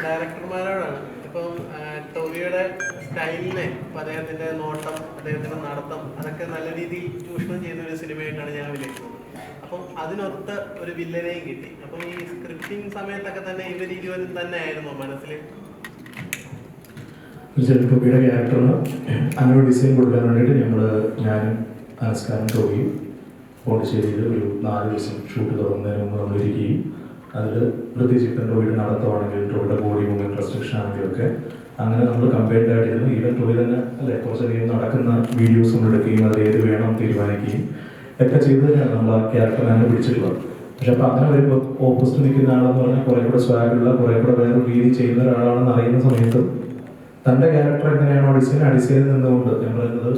ഡയറക്ടർമാരോടാണ് ഇപ്പം ടോവിയുടെ സ്റ്റൈലിനെ അദ്ദേഹത്തിന്റെ നോട്ടം, അദ്ദേഹത്തിന്റെ നടത്തം അതൊക്കെ നല്ല രീതിയിൽ ചൂഷണം ചെയ്യുന്ന ഒരു സിനിമയായിട്ടാണ് ഞാൻ വിലയിരുത്തുന്നത്. അപ്പം അതിനൊത്ത ഒരു വില്ലനെയും കിട്ടി. അപ്പം ഈ സ്ക്രിപ്റ്റിംഗ് സമയത്തൊക്കെ തന്നെ ഇവർ ഇരുവരും തന്നെ ആയിരുന്നു മനസ്സിൽ ടോവിയുടെ ക്യാരക്ടറിന് അങ്ങനെ ഡിസൈൻ കൊടുക്കാൻ വേണ്ടിയിട്ട് ഞാനും ആസ്കാരും ടോവിയും പോണ്ടിശ്ശേരിയിൽ ഒരു 4 ദിവസം ഷൂട്ട് തുടങ്ങുന്നതിന് മുമ്പ് നമ്മളിരിക്കുകയും അതിൽ പ്രത്യേകിച്ച് ഇപ്പം ടോവിയുടെ നടത്തമാണെങ്കിലും ടോവിയുടെ ബോഡി മൂവ്മെൻറ്റ് റെസ്ട്രിക്ഷൻ ആണെങ്കിലും ഒക്കെ അങ്ങനെ നമ്മൾ കമ്പയർഡ് ആയിട്ടിരുന്നു. ഈവൻ ടോവി തന്നെ അല്ലെ കുറച്ചധികം നടക്കുന്ന വീഡിയോസ് നമ്മൾ എടുക്കുകയും അത് ഏത് വേണം തീരുമാനിക്കുകയും ഒക്കെ ചെയ്ത് തന്നെയാണ് നമ്മൾ ആ ക്യാരക്ടർ അങ്ങനെ പിടിച്ചിട്ടുള്ളത്. പക്ഷെ അപ്പോൾ അങ്ങനെ വരുമ്പോൾ ഓപ്പോസിറ്റ് നിൽക്കുന്ന ആളെന്ന് പറഞ്ഞാൽ കുറേ കൂടെ സ്വാഗുള്ള കുറേ കൂടെ വേറെ രീതി ചെയ്യുന്ന ഒരാളാണെന്ന് അറിയുന്ന സമയത്ത് തൻ്റെ ക്യാരക്ടർ എങ്ങനെയാണോ ഡിസൈനിൽ നിന്നുകൊണ്ട് ഞാൻ പറയുന്നത്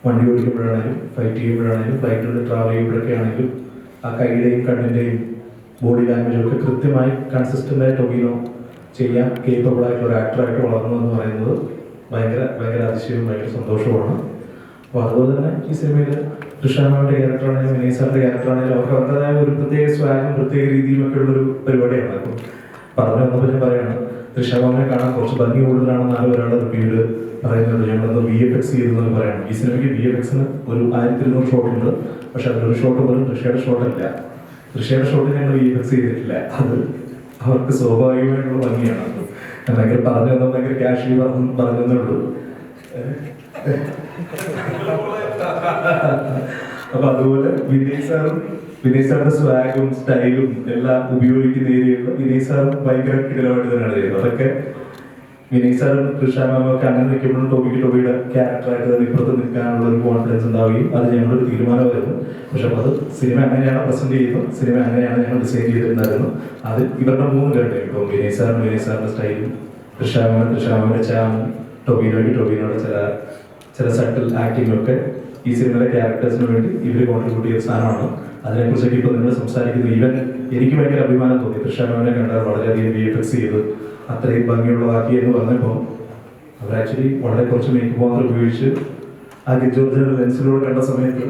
വണ്ടി ഓടിക്കുമ്പോഴാണെങ്കിലും ഫൈറ്റ് ചെയ്യുമ്പോഴാണെങ്കിലും ഫ്ലൈറ്റിൽ ട്രാവൽ ചെയ്യുമ്പോഴൊക്കെ ആണെങ്കിലും ആ കൈയുടെയും കണ്ണിൻ്റെയും ബോഡി ലാംഗ്വേജും ഒക്കെ കൃത്യമായി കൺസിസ്റ്റൻ്റായി ടൊവിനോ ചെയ്യാൻ കേപ്പബിൾ ആയിട്ടുള്ള ഒരു ആക്ടറായിട്ട് വളർന്നു എന്ന് പറയുന്നത് ഭയങ്കര അതിശയവും ഭയങ്കര സന്തോഷവുമാണ്. അപ്പോൾ അതുപോലെ തന്നെ ഈ സിനിമയിൽ കൃഷ്ണാമാവിൻ്റെ ക്യാരക്ടറാണെങ്കിലും വിനയ് സാറിൻ്റെ ക്യാരക്ടറാണെങ്കിലും അവർക്ക് അവരുടേതായ ഒരു പ്രത്യേക സ്വാഗതം പ്രത്യേക രീതിയും ഒക്കെ ഉള്ളൊരു പരിപാടിയാണ്. അപ്പം പറഞ്ഞു വന്നപ്പോൾ ഞാൻ പറയുകയാണ്, കൃഷ്ണാമാവിനെ കാണാൻ കുറച്ച് ഭംഗി കൂടുതലാണെന്ന് ഒരാളുടെ റിവ്യൂവിൽ പറയുന്നുണ്ട്. ഞങ്ങളൊന്ന് VFX ചെയ്തെന്ന് പറയണം. ഈ സിനിമയ്ക്ക് VFXന് ഒരു 1200 ഷോട്ടുണ്ട്. പക്ഷെ അതിലൊരു ഷോട്ട് പോലും തൃഷയുടെ ഷോട്ടല്ല. തൃഷയുടെ ഷോട്ട് ഞങ്ങൾ VFX ചെയ്തിട്ടില്ല. അത് അവർക്ക് സ്വാഭാവികമായിട്ടുള്ള ഭംഗിയാണ്. ഭയങ്കര പറഞ്ഞു വന്നാൽ ഭയങ്കര ക്യാഷ്വലി പറഞ്ഞതേ ഉള്ളൂ. അപ്പൊ അതുപോലെ വിനയ് സാറിന്റെ സ്വാഗും സ്റ്റൈലും എല്ലാം ഉപയോഗിക്കുന്ന ഏരിയകളിൽ വിനയ് സാറും ഭയങ്കര കിടലമായിട്ട് തന്നെയാണ് ചെയ്യുന്നത്. അതൊക്കെ വിനയ് സാറും കൃഷ്ണാമാമൊക്കെ അങ്ങനെ നിൽക്കുമ്പോഴും ടോവിയുടെ ക്യാരക്ടറായിട്ട് തന്നെ ഇപ്പുറത്ത് നിൽക്കാനുള്ള ഒരു കോൺഫിഡൻസ് ഉണ്ടാവുകയും അത് ഞങ്ങളൊരു തീരുമാനമായിരുന്നു. പക്ഷെ അത് സിനിമ അങ്ങനെയാണ് പ്രസന്റ് ചെയ്യുന്നത്, സിനിമ അങ്ങനെയാണ് ഞങ്ങൾ ഡിസൈൻ ചെയ്തിട്ടുണ്ടായിരുന്നു. അത് ഇവരുടെ 3 പേരുടെ ഇപ്പോൾ വിനയ് സാറിന്റെ സ്റ്റൈലും കൃഷ്ണാമാമന്റെ ചാമും ടോവിനോട് ചില സട്ടിൽ ആക്ടിങ്ങും ഒക്കെ ഈ സിനിമയിലെ ക്യാരക്ടേഴ്സിന് വേണ്ടി ഇവർ കോൺട്രിബ്യൂട്ട് ചെയ്ത സാധനമാണ്. അതിനെക്കുറിച്ചൊക്കെ ഇപ്പോൾ നിങ്ങൾ സംസാരിക്കുന്നത് ഈവൻ എനിക്ക് ഭയങ്കര അഭിമാനം തോന്നി. കൃഷ്ണാമാമനെ കണ്ടാൽ വളരെയധികം VFX ചെയ്ത് അത്രയും ഭംഗിയുള്ളതാക്കി എന്ന് പറഞ്ഞപ്പോൾ അവർ ആക്ച്വലി വളരെ കുറച്ച് മേക്കപ്പ് മാത്രം ഉപയോഗിച്ച് ആ ഗജോർജിയുടെ ലെൻസിലൂടെ കണ്ട സമയത്ത്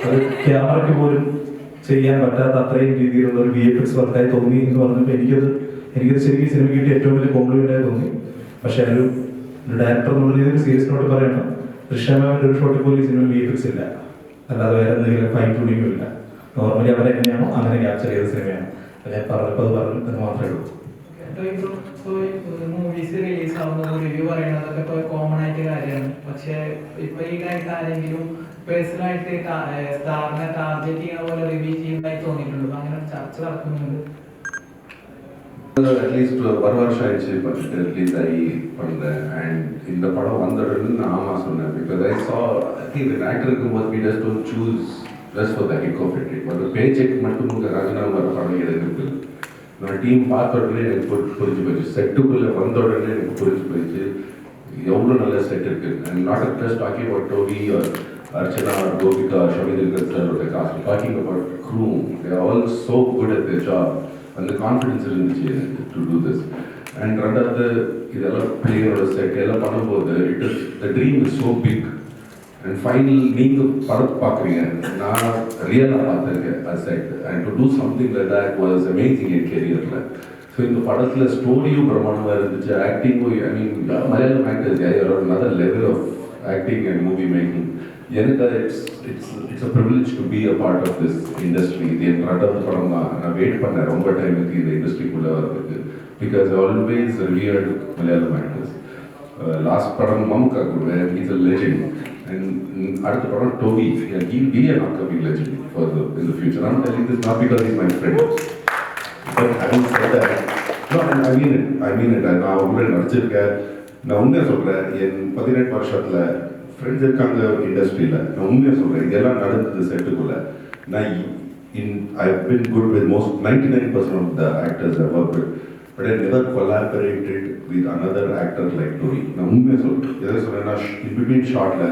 അത് ക്യാമറയ്ക്ക് പോലും ചെയ്യാൻ പറ്റാത്ത അത്രയും രീതിയിലുള്ള ഒരു VFX വർക്കായി തോന്നി എന്ന് പറഞ്ഞപ്പോൾ എനിക്കത് ശരിക്കും സിനിമ കിട്ടിയ ഏറ്റവും വലിയ കോംപ്ലിമെൻ്റായി തോന്നി. പക്ഷെ ഒരു ഡയറക്ടർ എന്നുള്ള രീതിയിൽ സീരിയസ് നോട്ട് പറയണം, കൃഷ്ണാമാവിൻ്റെ ഒരു ഷോട്ടിൽ പോലും ഈ സിനിമ VFX ഇല്ല, അല്ലാതെ വേറെ എന്തെങ്കിലും ഫൈൻ ട്യൂണിങ്ങും ഇല്ല. നോർമലി അവരെങ്ങനെയാണോ അങ്ങനെ ക്യാപ്ചർ ചെയ്ത സിനിമയാണ്. ഞാൻ പറഞ്ഞപ്പോൾ അത് പറഞ്ഞു എന്ന് മാത്രമേ ഉള്ളൂ. മൂവീസ് റിലീസ് ആവുന്ന റിവ്യൂ പറയുന്നതൊക്കെ ഇപ്പോൾ കോമൺ ആയിട്ട് കാര്യമാണ്. പക്ഷെ ഇപ്പൊ ഈ കാര്യത്തിൽ ആരെങ്കിലും പേഴ്സണലായിട്ട് സ്റ്റാറിനെ ടാർഗറ്റ് ചെയ്യുന്ന പോലെ റിവ്യൂ ചെയ്യുന്നതായി തോന്നിയിട്ടുള്ളൂ. അങ്ങനെ ചർച്ച നടക്കുന്നുണ്ട്. அட்லீஸ்ட் ஒரு வருஷம் ஆயிடுச்சு பட்ஜெட் ரிலீஸ் ஆகி பண்ணேன். அண்ட் இந்த படம் வந்தோடனே நான் ஆமாம் சொன்னேன். பிகாஸ் ஐ சா ஆக்டர் இருக்கும்போது we just don't choose just for the heck of it. ஒரு பே செக் மட்டும் ராஜநாத் வர படம் எடுக்கிறது நான் டீம் பார்த்த உடனே எனக்கு புரிஞ்சு போயிடுச்சு. செட்டுக்குள்ளே வந்த உடனே எனக்கு புரிஞ்சு போயிடுச்சு எவ்வளோ நல்ல செட் இருக்கு. And not just talking about Tovi or Archana or Gopika ஷமிதர் சாரோட cast, talking about crew. They are all so good at their job. அந்த கான்ஃபிடென்ஸ் இருந்துச்சு எனக்கு டு டூ திஸ். அண்ட் ரெண்டாவது இதெல்லாம் பிளேயரோட செட் எல்லாம் பண்ணும்போது the dream is so big. And final நீங்கள் படத்தை பார்க்குறீங்க, நான் ரியலாக பார்த்துருக்கேன் அது set. And to do something like that was amazing என் கெரியரில். ஸோ இந்த படத்தில் ஸ்டோரியும் பிரமாண்டமாக இருந்துச்சு, ஆக்டிங்கும் I mean Malayalam actors another level of acting and movie making. எனக்கு it's a privilege to be a part of this industry. இது என் 2வது படம் தான். நான் வெயிட் பண்ணேன் ரொம்ப டைமுக்கு இந்த இண்டஸ்ட்ரிக்குள்ளே வர்றதுக்கு. Because always revered Malayalam actors. Last படம் மம்முக்கா கூட இஸ் அ லெஜெண்ட். அண்ட் அடுத்த படம் டோவி, he'll be an upcoming legend in the future. I'm telling this not because he's my friend, but having said that, no, I mean it. நான் உங்களை நடிச்சிருக்கேன். நான் உண்மையாக சொல்கிறேன், என் 18 வருஷத்தில் ஃப்ரெண்ட்ஸ் இருக்காங்க இண்டஸ்ட்ரியில். நான் உண்மையாக சொல்கிறேன், இதெல்லாம் நடந்தது செட்டுக்குள்ளே. நான் I've been good with most 99% of the actors I work with, but I never collaborated with another actor like Tovi. நான் உண்மையாக சொல்கிறேன். எதை சொல்கிறேன்னா, in between shotல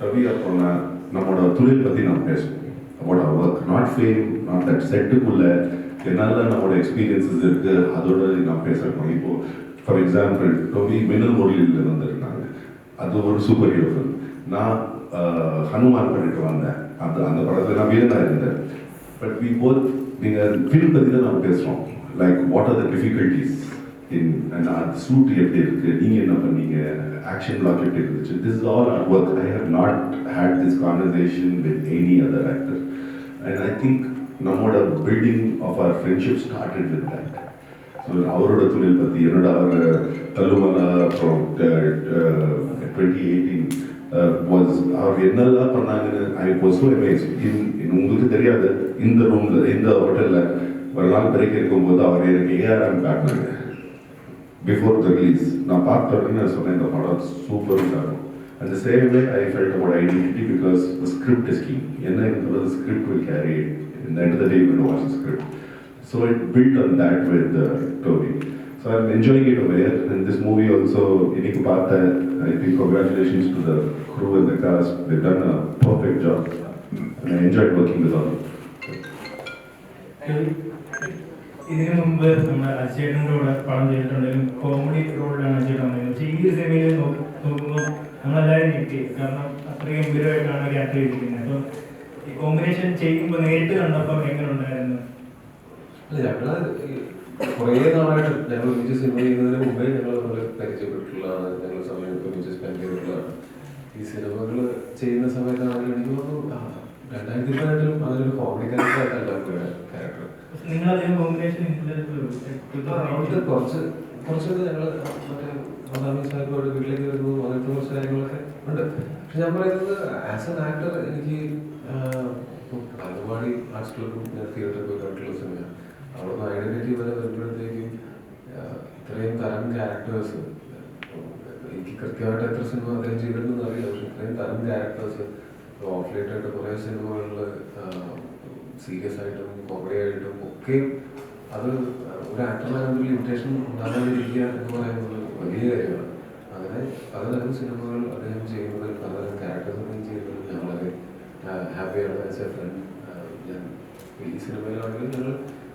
ரவி அப்போனா நம்மளோட தொழில் பற்றி நான் பேசுவோம். about our work, not fame, not that செட்டுக்குள்ளே என்னால் நம்மளோட எக்ஸ்பீரியன்ஸஸ் இருக்குது, அதோட நான் பேசுகிறேன். இப்போது ஃபார் எக்ஸாம்பிள் டோவி மின்னல் முரளியில் வந்திருந்தாங்க. அது ஒரு சூப்பர் ஹீரோ ஃபிலிம். நான் ஹனுமான் பண்ணிட்டு வந்தேன். அந்த படத்தில் நான் வீரனாக இருந்தேன். பட் வி போத் நீங்கள் ஃபிலிம் பற்றி தான் நம்ம பேசுகிறோம். Like what are the difficulties அந்த சூட் எப்படி இருக்குது, நீங்கள் என்ன பண்ணீங்க, ஆக்ஷன் பிளாக் எப்படி இருந்துச்சு. This is all our work. I have not had this conversation with any other actor. And I think நம்மளோட building of our friendship started with that. So அவரோட தொழில் பற்றி என்னோட அவர் தள்ளுமலா அப்புறம் 2018 வாஸ் அவர் என்னெல்லாம் பண்ணாங்கன்னு ஐ வாஸ் ஸோ அமேஸ்ட். உங்களுக்கு தெரியாது, இந்த ரூமில் இந்த ஹோட்டலில் ஒரு நாள் பிரேக் இருக்கும்போது அவர் எனக்கு ஏஆர்எம் காட்டினாங்க பிஃபோர் த ரிலீஸ். நான் பார்த்தோன்னு நான் சொன்னேன் இந்த படம் சூப்பராக இருக்கும். And the same way I felt about identity because the script is key. The script will carry it. In the end of the day, you will watch the script. So it built on that with Toby. So I'm enjoying it over here. And this movie also, Inikku Partha, I think congratulations to the crew and the cast. They've done a perfect job. And I enjoyed working with all of them. ഇതിനു മുമ്പ് നമ്മുടെ അജയേട്ടൻ്റെ കൂടെ പടം ചെയ്തിട്ടുണ്ടെങ്കിലും comedy റോളിലാണ് അജയേട്ടൻ വന്നത്. പക്ഷേ ഈ സിനിമയിൽ നോക്കുമ്പോൾ നമ്മളെല്ലാവരും ഞെട്ടി. കാരണം അത്രയും ഗംഭീരമായിട്ടാണ് ക്യാരക്ടർ ചെയ്തിരിക്കുന്നത്. അപ്പോൾ ഈ കോമ്പിനേഷൻ ചെയ്യുമ്പോൾ നേരിട്ട് കണ്ടപ്പോൾ എങ്ങനെ ഉണ്ടായിരുന്നു? അല്ല, ഞങ്ങൾ കുറേ നാളായിട്ട് ഞങ്ങൾ ഒരുമിച്ച് സിനിമ ചെയ്യുന്നതിന് മുമ്പേ ഞങ്ങൾ പരിചയപ്പെട്ടിട്ടുള്ളതാണ്. ഞങ്ങൾ സമയം ഒരുമിച്ച് സ്പെൻഡ് ചെയ്തിട്ടുള്ളതാണ്. ഈ സിനിമകൾ ചെയ്യുന്ന സമയത്താണെങ്കിൽ എനിക്ക് തോന്നുന്നു 2018 അതിലൊരു കോമഡി ക്യാരക്ടറായിട്ടല്ല ക്യാരക്ടർ. നിങ്ങളധികം കോമ്പിനേഷൻ കുറച്ചൊക്കെ ഞങ്ങൾ മറ്റേ മദാമി സാഹിബോട് വീട്ടിലേക്ക് വരുന്നു, അങ്ങനത്തെ കുറച്ച് കാര്യങ്ങളൊക്കെ ഉണ്ട്. പക്ഷെ ഞാൻ പറയുന്നത് ആസ് എൻ ആക്ടർ എനിക്ക് ഒരുപാട് ആർട്സ് ക്ലബും തിയേറ്ററിൽ പോയി കണ്ടിട്ടുള്ള സിനിമയാണ്. അവിടെ നിന്ന് ഐഡന്റിറ്റി വരെ വരുമ്പോഴത്തേക്കും ഇത്രയും തരം ക്യാരക്ടേഴ്സ് എനിക്ക് കൃത്യമായിട്ട് എത്ര സിനിമ അദ്ദേഹം ചെയ്തിട്ടുണ്ടെന്ന് അറിയില്ല. പക്ഷെ ഇത്രയും തരം ക്യാരക്ടേഴ്സ് ഓഫ് ലേറ്റ് ആയിട്ട് കുറേ സിനിമകളിൽ സീരിയസ് ആയിട്ടും കോമഡി ആയിട്ടും ഒക്കെ അത് ഒരു ആക്ടറിനെ കണ്ടൊരു ലിമിറ്റേഷൻ ഉണ്ടാകാതിരിക്കുക എന്ന് പറയുന്നത് വലിയ കാര്യമാണ്. അങ്ങനെ പലതരം സിനിമകൾ അദ്ദേഹം ചെയ്യുന്നത്, പലതരം ക്യാരക്ടേഴ്സ് അദ്ദേഹം ചെയ്യുന്നത് ഞാൻ വളരെ ഹാപ്പിയാണ്. ആസ് എ ഫ്രണ്ട് ഞാൻ ഈ സിനിമയിലാണെങ്കിലും ഞങ്ങൾ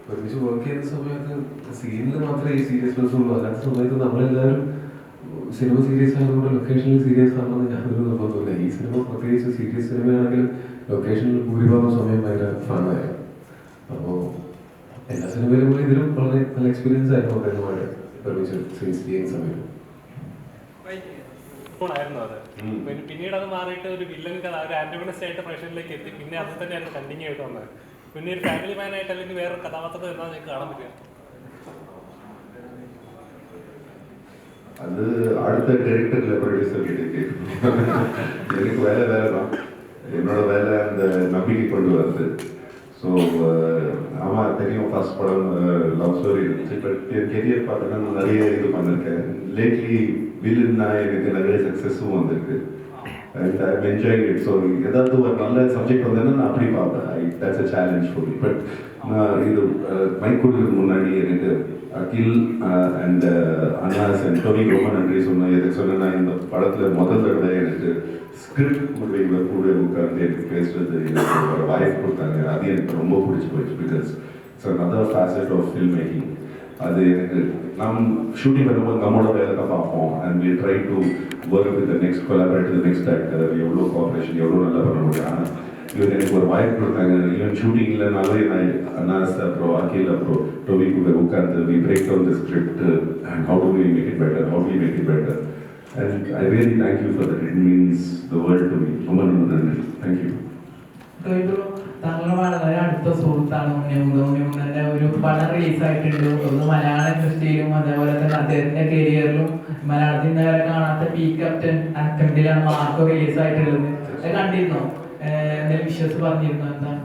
ഒരുമിച്ച് വർക്ക് ചെയ്യുന്ന സമയത്ത് സീനിൽ മാത്രമേ ഈ സീരിയസ്നെസ് ഉള്ളൂ. അല്ലാത്ത സമയത്ത് നമ്മളെല്ലാവരും സിനിമ സീരിയസ് ആയതുകൊണ്ട് ലൊക്കേഷനിൽ സീരിയസ് ആണെന്ന് ഞാനൊരു നിർബന്ധമില്ല. ഈ സിനിമ പ്രത്യേകിച്ച് സീരിയസ് സിനിമയാണെങ്കിലും ലൊക്കേഷനിൽ ഭൂരിഭാഗം സമയം ഭയങ്കര ഫണ്ണായിരുന്നു. അപ്പോൾ എല്ലാ സിനിമയിലും കൂടി ഇതിലും വളരെ നല്ല എക്സ്പീരിയൻസ് ആയിരുന്നു അദ്ദേഹവുമായിട്ട് ഒരുമിച്ച് സീൻസ് ചെയ്യുന്ന സമയത്ത്. പിന്നീട് അത് മാറിയിട്ട് ഒരു വില്ലൻ കഥ, ഒരു ആന്റഗണിസ്റ്റ് ആയിട്ട് പ്രേക്ഷകരിലേക്ക് എത്തി. പിന്നെ അത് തന്നെയാണ് കണ്ടിന്യൂ ആയിട്ട് വന്നത്. പിന്നെ ഒരു ഫാമിലി മാനായിട്ട് അല്ലെങ്കിൽ വേറെ കഥാപാത്രം എന്നാ നിങ്ങൾക്ക് കാണാൻ പറ്റുക? அது அடுத்த டைரக்டர்ல ப்ரொடியூசர் கிட்ட கேட்கணும். எனக்கு வேலை தான், என்னோட வேலை அந்த நம்பிக்கை கொண்டு வருது. ஸோ ஆமாம் தெரியும், ஃபர்ஸ்ட் படம் லவ் ஸ்டோரி இருந்துச்சு. பட் என் கெரியர் பார்த்தோன்னா நான் நிறைய இது பண்ணியிருக்கேன். லேட்லி வில்லுன்னா எனக்கு நிறைய சக்ஸஸும் வந்திருக்கு. And I am enjoying it. So ஏதாவது ஒரு நல்ல சப்ஜெக்ட் வந்தேன்னா நான் அப்படி பார்ப்பேன். That's a challenge for me. But நான் இது மைக் கொடுக்கறதுக்கு முன்னாடி எனக்கு அகில் அண்ட் அண்ணாஸ் அண்ட் டோனி ரொம்ப நன்றி சொன்னேன். எதுக்கு சொன்னேன்னா இந்த படத்தில் முதல் தடவை எனக்கு ஸ்கிரிப்ட் இவர் கூட உட்கார்ந்து எனக்கு பேசுறது, எனக்கு ஒரு வாய்ப்பு கொடுத்தாங்க. அது எனக்கு ரொம்ப பிடிச்சி போயிடுச்சு. Because it's another facet of film making. அது எனக்கு நாம் ஷூட்டிங் பண்ணும்போது நம்மளோட வேலை தான் பார்ப்போம். And we try to work with the next collaborator, next actor, எவ்வளோ கோஆப்ரேஷன் எவ்வளோ நல்லா பண்ண முடியும். ஆனால் இவர் எனக்கு ஒரு வாய்ப்பு கொடுத்தாங்க. ஈவன் ஷூட்டிங் இல்லைனாலும் நான் அண்ணாஸ் அப்புறம் அகில் அப்புறம் டோவி கூட உட்கார்ந்து we break down the script and how do we make it better, how we make it better. And I really thank you for that. It means the world to me. ரொம்ப நன்றி. Thank you. താങ്കൾ വളരെ അടുത്ത സുഹൃത്താണ് ഉണ്ണിമുന്നന്റെ. ഒരു പടം റിലീസായിട്ടുണ്ട്. ഒന്ന് മലയാള ഇൻഡസ്ട്രിയിലും അതേപോലെ തന്നെ അദ്ദേഹത്തിന്റെ കരിയറിലും മലയാളത്തിൽ നിന്ന് വരെ കാണാത്ത പീക്ക് അറ്റംപ്റ്റിലാണ് മാർക്കോ റിലീസായിട്ടുള്ളത്. അത് കണ്ടിരുന്നോ? എന്തെങ്കിലും വിശ്വസ് പറഞ്ഞിരുന്നോ? എന്താണ്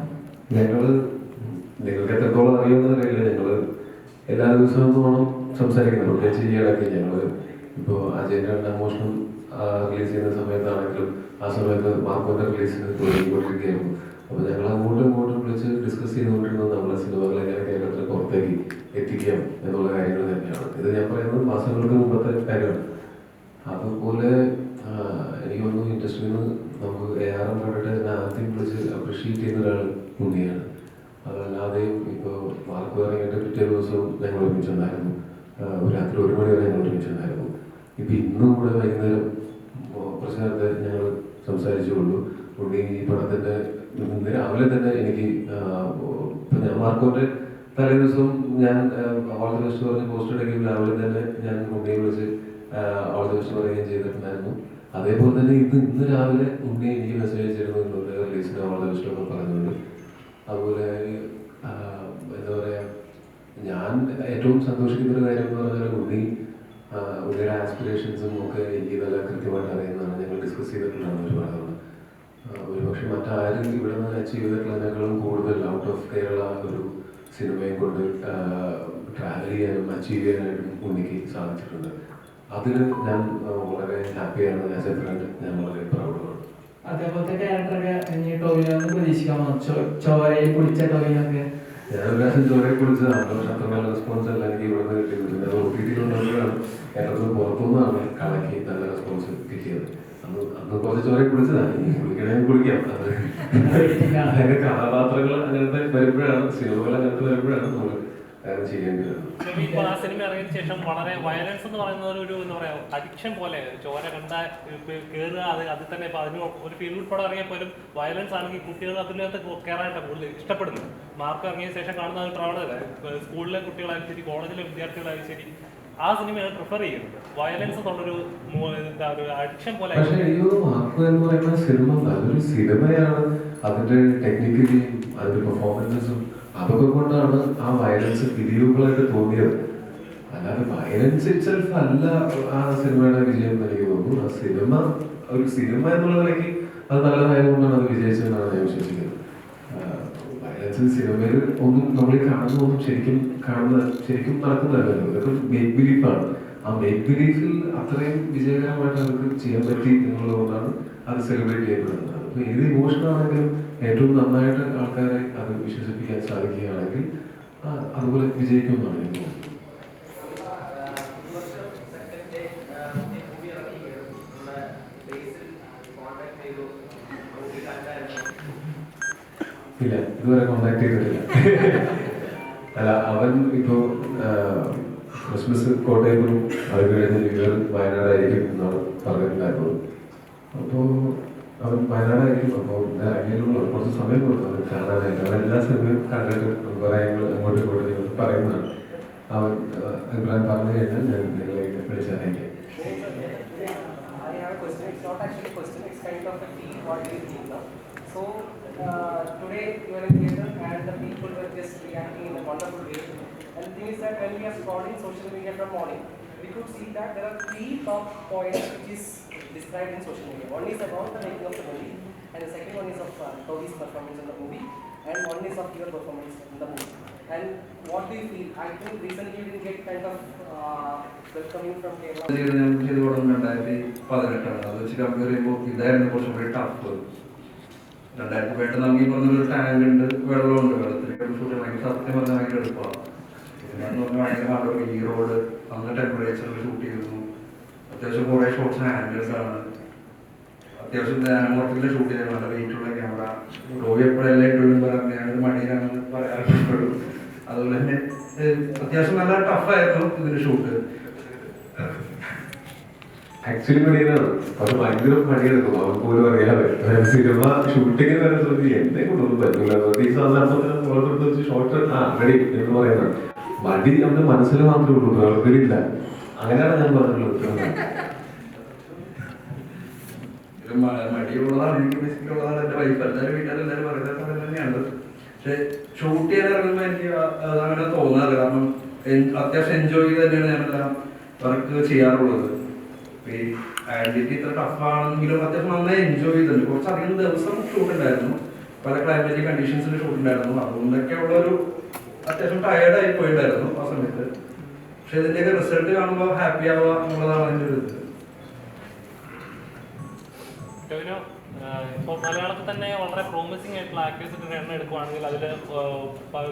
നിങ്ങൾക്ക് എത്രത്തോളം അറിയുന്നതറിയില്ല. ഞങ്ങൾ എല്ലാ ദിവസവും വേണം സംസാരിക്കുന്നത്. പ്രത്യേകിച്ച് ഈയിടയ്ക്ക് ഞങ്ങൾ ഇപ്പോൾ അജയൻ്റെ രണ്ടാം മോഷണം റിലീസ് ചെയ്യുന്ന സമയത്താണെങ്കിലും ആ സമയത്ത് മാർക്കോന്റെ റിലീസിന് തുടങ്ങിക്കൊണ്ടിരിക്കുകയായിരുന്നു. അപ്പോൾ ഞങ്ങൾ അങ്ങോട്ടും ഇങ്ങോട്ടും വിളിച്ച് ഡിസ്കസ് ചെയ്തുകൊണ്ടിരുന്നത് നമ്മളെ സിനിമകൾ എങ്ങനെ കേരളത്തിൽ പുറത്തേക്ക് എത്തിക്കാം എന്നുള്ള കാര്യങ്ങൾ തന്നെയാണ്. ഇത് ഞാൻ പറയുന്നത് മാസങ്ങൾക്ക് മുമ്പത്തെ കാര്യമാണ്. അതുപോലെ എനിക്ക് തോന്നുന്നു ഇൻഡസ്ട്രിയിൽ നിന്ന് നമുക്ക് ARM കണ്ടിട്ട് ആദ്യം വിളിച്ച് അപ്രീഷിയേറ്റ് ചെയ്യുന്ന ഒരാൾ ഉണ്ണിയാണ്. അതല്ലാതെയും ഇപ്പോൾ മാർക്ക് ഇറങ്ങിയിട്ട് പിറ്റേ ദിവസവും ഞങ്ങൾ ഒരുമിച്ചുണ്ടായിരുന്നു. രാത്രി 1 മണി വരെ ഞങ്ങൾ ഒരുമിച്ചുണ്ടായിരുന്നു. ഇപ്പം ഇന്നും കൂടെ വൈകുന്നേരം കുറച്ച് നേരത്തെ ഞങ്ങൾ സംസാരിച്ചുകൊള്ളൂ. ഉണ്ണി ഈ പടത്തിൻ്റെ ഇന്ന് രാവിലെ തന്നെ എനിക്ക് ഇപ്പം ഞാൻ മാർക്കോൻ്റെ തലേ ദിവസവും ഞാൻ ഓൾ ദി ബെസ്റ്റ് പറഞ്ഞ് പോസ്റ്റ് ഇടുകയും രാവിലെ തന്നെ ഞാൻ ഉണ്ണിയെ വിളിച്ച് ഓൾ ദി ബെസ്റ്റ് പറയുകയും ചെയ്തിട്ടുണ്ടായിരുന്നു. അതേപോലെ തന്നെ ഇന്ന് രാവിലെ ഉണ്ണി എനിക്ക് മെസ്സേജ് അയച്ചിരുന്നു റിലീസിന് ഓൾ ദി ബെസ്റ്റ് ഒക്കെ പറഞ്ഞുകൊണ്ട്. അതുപോലെ എന്താ പറയുക, ഞാൻ ഏറ്റവും സന്തോഷിക്കുന്ന ഒരു കാര്യം എന്ന് പറഞ്ഞാൽ ഉണ്ണിയുടെ ആസ്പിറേഷൻസും ഒക്കെ എനിക്ക് നല്ല കൃത്യമായിട്ട് അറിയുന്നതാണ്. ഞങ്ങൾ ഡിസ്കസ് ചെയ്തിട്ടുള്ളതാണ് ഒരുപാട് തവണ. ഒരുപക്ഷെ മറ്റാരും ഇവിടെ നിന്ന് അച്ചീവ് ചെയ്തിട്ടുള്ളതിനേക്കാളും കൂടുതൽ ഔട്ട് ഓഫ് കേരള ഒരു സിനിമയും കൊണ്ട് ട്രാവൽ ചെയ്യാനും അച്ചീവ് ചെയ്യാനായിട്ടും ഉണ്ണിക്ക് സാധിച്ചിട്ടുണ്ട്. അതിൽ ഞാൻ വളരെ ഹാപ്പിയാണ്. ആസ് എ ഫ്രണ്ട് ഞാൻ വളരെ പ്രൗഡാണ്. അതേപോലത്തെ ക്യാരക്ടറൊക്കെ ഇനി ടോവിനോന്ന് പ്രതീക്ഷിക്കാമോ? ചോരയിൽ കുളിച്ച ടോവിനൊക്കെ ഞാൻ ഒരു പ്രാവശ്യം ചോരയെ കുളിച്ചതാണ്. പക്ഷെ അത്ര നല്ല റെസ്പോൺസ് അല്ല എനിക്ക് ഇവിടെ നിന്ന് കിട്ടിയത്. പിന്നെ അത് ഒട്ടിയിട്ടുള്ളവരാണ് കേരളത്തിൽ പുറത്തുനിന്നാണ് കണക്കി നല്ല റെസ്പോൺസ് കിട്ടിയത്. അന്ന് കുറച്ച് ചോരയെ കുളിച്ചതാണ്. കുളിക്കണമെങ്കിൽ കുളിക്കാം. അത് അതിന്റെ കഥാപാത്രങ്ങൾ അങ്ങനത്തെ വരുമ്പോഴാണ്, സിനിമകൾ അങ്ങനത്തെ വരുമ്പോഴാണ് നമ്മൾ ചെയ്യേണ്ടി വരുന്നത്. ഇപ്പൊ ആ സിനിമ ഇറങ്ങിയ ശേഷം വളരെ വയലൻസ് എന്ന് പറയുന്ന ഒരു എന്താ പറയാ അഡിക്ഷൻ പോലെ ചോര കണ്ട കയറുക, അതിൽ തന്നെ ഇപ്പൊ അതിന് ഒരു ഫീൽ ഗുഡ് പടം ഇറങ്ങിയപ്പോലും വയലൻസ് ആണെങ്കിൽ കുട്ടികൾ അതിനകത്ത് കയറാനായിട്ട് കൂടുതൽ ഇഷ്ടപ്പെടുന്നത്. മാർക്ക് ഇറങ്ങിയ ശേഷം കാണുന്ന ഒരു പ്രവണത സ്കൂളിലെ കുട്ടികളായാലും ശരി കോളേജിലെ വിദ്യാർത്ഥികളായാലും ശരി ആ സിനിമയാണ് പ്രിഫർ ചെയ്യുന്നത്. വയലൻസ് എന്നുള്ളൊരു എന്താ ഒരു അഡിക്ഷൻ പോലെ. പക്ഷേ എനിക്ക് മാർക്ക് എന്ന് പറയുന്ന സിനിമ നല്ലൊരു സിനിമയാണ്. അതിന്റെ ടെക്നിക്കലി അതിന്റെ പെർഫോമൻസസും അതൊക്കെ കൊണ്ടാണ് ആ വയലൻസ് പിരിവുകളായിട്ട് തോന്നിയത്. അല്ലാതെ വയലൻസ് ഇറ്റ്സെൽഫ് അല്ല ആ സിനിമയുടെ വിജയം എന്ന് എനിക്ക് തോന്നുന്നു. ആ സിനിമ ഒരു സിനിമ എന്നുള്ള നിലയ്ക്ക് അത് നല്ലതായതുകൊണ്ടാണ് അത് വിജയിച്ചതെന്നാണ് ഞാൻ വിശ്വസിക്കുന്നത്. വയലൻസ് സിനിമയിൽ ഒന്നും നമ്മൾ കാണുന്നതൊന്നും ശരിക്കും നടക്കുന്നതല്ലല്ലോ. ഇതൊക്കെ മേക്ക് ബിലീഫാണ്. ആ മേക്ക് ബിലീഫിൽ അത്രയും വിജയകരമായിട്ട് അവർക്ക് ചെയ്യാൻ പറ്റി എന്നുള്ളതുകൊണ്ടാണ് അത് സെലിബ്രേറ്റ് ചെയ്യപ്പെടുന്നത്. അപ്പോൾ ഏത് ഇമോഷനാണെങ്കിലും ഏറ്റവും നന്നായിട്ട് ആൾക്കാരെ അത് വിശ്വസിപ്പിക്കാൻ സാധിക്കുകയാണെങ്കിൽ അതുപോലെ വിജയിക്കുമെന്നാണ് എനിക്ക് തോന്നുന്നത്. ഇല്ല, ഇതുവരെ കോണ്ടാക്ട് ചെയ്തിട്ടില്ല. അല്ല, അവൻ ഇപ്പോൾ ക്രിസ്മസ് കോട്ടയത്തും അത് കഴിഞ്ഞ് ന്യൂ ഇയർ വയനാടായിരിക്കും എന്നാണ് പറഞ്ഞിട്ടുണ്ടായിരുന്നത്. അപ്പോൾ അവൻ വയനാടായിരിക്കും. അപ്പോൾ അങ്ങനെയുള്ള കുറച്ച് സമയം കൊടുത്തു അവൻ കാണാനായിട്ട്. അവൻ എല്ലാ സിനിമയും കണ്ടിട്ട് പറയാങ്ങൾ അങ്ങോട്ടും ഇങ്ങോട്ടും പറയുന്നതാണ്. അവൻ അഭിപ്രായം പറഞ്ഞു കഴിഞ്ഞാൽ ഞാൻ നിങ്ങളെ വിളിച്ചറിയിക്കാം. Today you are in theatre and the people were just reacting in a wonderful way. And the thing is that when we are scrolling social media from morning, we could see that there are 3 top points which is described in social media. One is about the making of the movie, and the second one is of Toby's performance in the movie, and one is of your performance in the movie. And what do you feel? I think recently you didn't get kind of welcoming from Kerala. ചെയ്ത് കൊടുക്കുന്നത് 2018 അത് വെച്ച് compare ചെയ്യുമ്പോൾ ഇതായിരുന്നു കുറച്ചും കൂടി tough. 2018 നമുക്ക് ഈ പറഞ്ഞൊരു ടാങ്ക് ഉണ്ട്, വെള്ളമുണ്ട്, വെള്ളത്തിൽ ഷൂട്ട് ഭയങ്കര സത്യം പറഞ്ഞാൽ ഭയങ്കര എളുപ്പമാണ്. ഇതിനെന്ന് പറഞ്ഞാൽ ഭയങ്കര ഹാർഡ്. ഈ റോഡ് അന്ന് ടെമ്പറേച്ചറിൽ ഷൂട്ട് ചെയ്തിരുന്നു. അത്യാവശ്യം കുറേ ഷോട്ട്സ് ഹാൻഡിൽസ് ആണ്. അത്യാവശ്യം മോട്ടറിൽ ഷൂട്ട് ചെയ്യാൻ നല്ല വെയിറ്റുള്ള ക്യാമറ. റോബി എപ്പോഴെല്ലാം ഇട്ടും പറഞ്ഞാൽ മടിയിലാണെന്ന് പറയാറുള്ളൂ. അതുപോലെ തന്നെ അത്യാവശ്യം നല്ല ടഫായിരുന്നു ഇതിന്റെ ഷൂട്ട്. ആക്ച്വലി മടിയാണ്. അത് ഭയങ്കര മടിയെടുക്കും. അവൻ പോലും അറിയാതെ സിനിമ ഷൂട്ടിങ്ങിന് വരെ ശ്രദ്ധി എന്നെ കൊണ്ടൊന്നും പറ്റില്ല. ഈ സന്ദർഭത്തിന് പുറത്തെടുത്ത് വെച്ച് ഷോർട്ട് റെഡി എന്ന് പറയുന്നത് മടി അവന്റെ മനസ്സിൽ മാത്രമേ ഉള്ളൂ, പ്രവർത്തിയില്ല. അങ്ങനെയാണ് ഞാൻ പറഞ്ഞിട്ടുള്ളത്. മടിയുള്ളതാണ് എനിക്ക് ബേസിക്കലി ഉള്ളതാണ്. എൻ്റെ വൈഫ് എല്ലാവരും വീട്ടിലെല്ലാവരും പറയുന്നത് തന്നെയാണ്. പക്ഷെ ഷൂട്ട് ചെയ്യാൻ ഇറങ്ങുമ്പോൾ എനിക്ക് അങ്ങനെ തോന്നാറില്ല. കാരണം അത്യാവശ്യം എൻജോയ് ചെയ്ത് തന്നെയാണ് ഞാനെല്ലാം വർക്ക് ചെയ്യാറുള്ളത്. ഈ ഐഡന്റിറ്റി ഇത്ര ടഫാണെങ്കിലും അത്യാവശ്യം നന്നായി എൻജോയ് ചെയ്തിട്ടുണ്ട്. കുറച്ചധികം ദിവസം ഷൂട്ട് ഉണ്ടായിരുന്നു, പല ക്ലൈമാറ്റിക് കണ്ടീഷൻസിൽ ഷൂട്ട് ഉണ്ടായിരുന്നു. അതുകൊണ്ടൊക്കെ ഉള്ളൊരു അത്യാവശ്യം ടയേർഡായി പോയിട്ടായിരുന്നു ആ സമയത്ത്. പക്ഷെ ഇതിൻ്റെയൊക്കെ റിസൾട്ട് കാണുമ്പോൾ ഹാപ്പി ആവുക എന്നുള്ളതാണ് അതിൻ്റെ ഒരു ഇത്. ഇപ്പോൾ മലയാളത്തിൽ തന്നെ വളരെ പ്രോമിസിംഗ് ആയിട്ടുള്ള ആക്ടേഴ്സിൻ്റെ എണ്ണം എടുക്കുകയാണെങ്കിൽ അതിൽ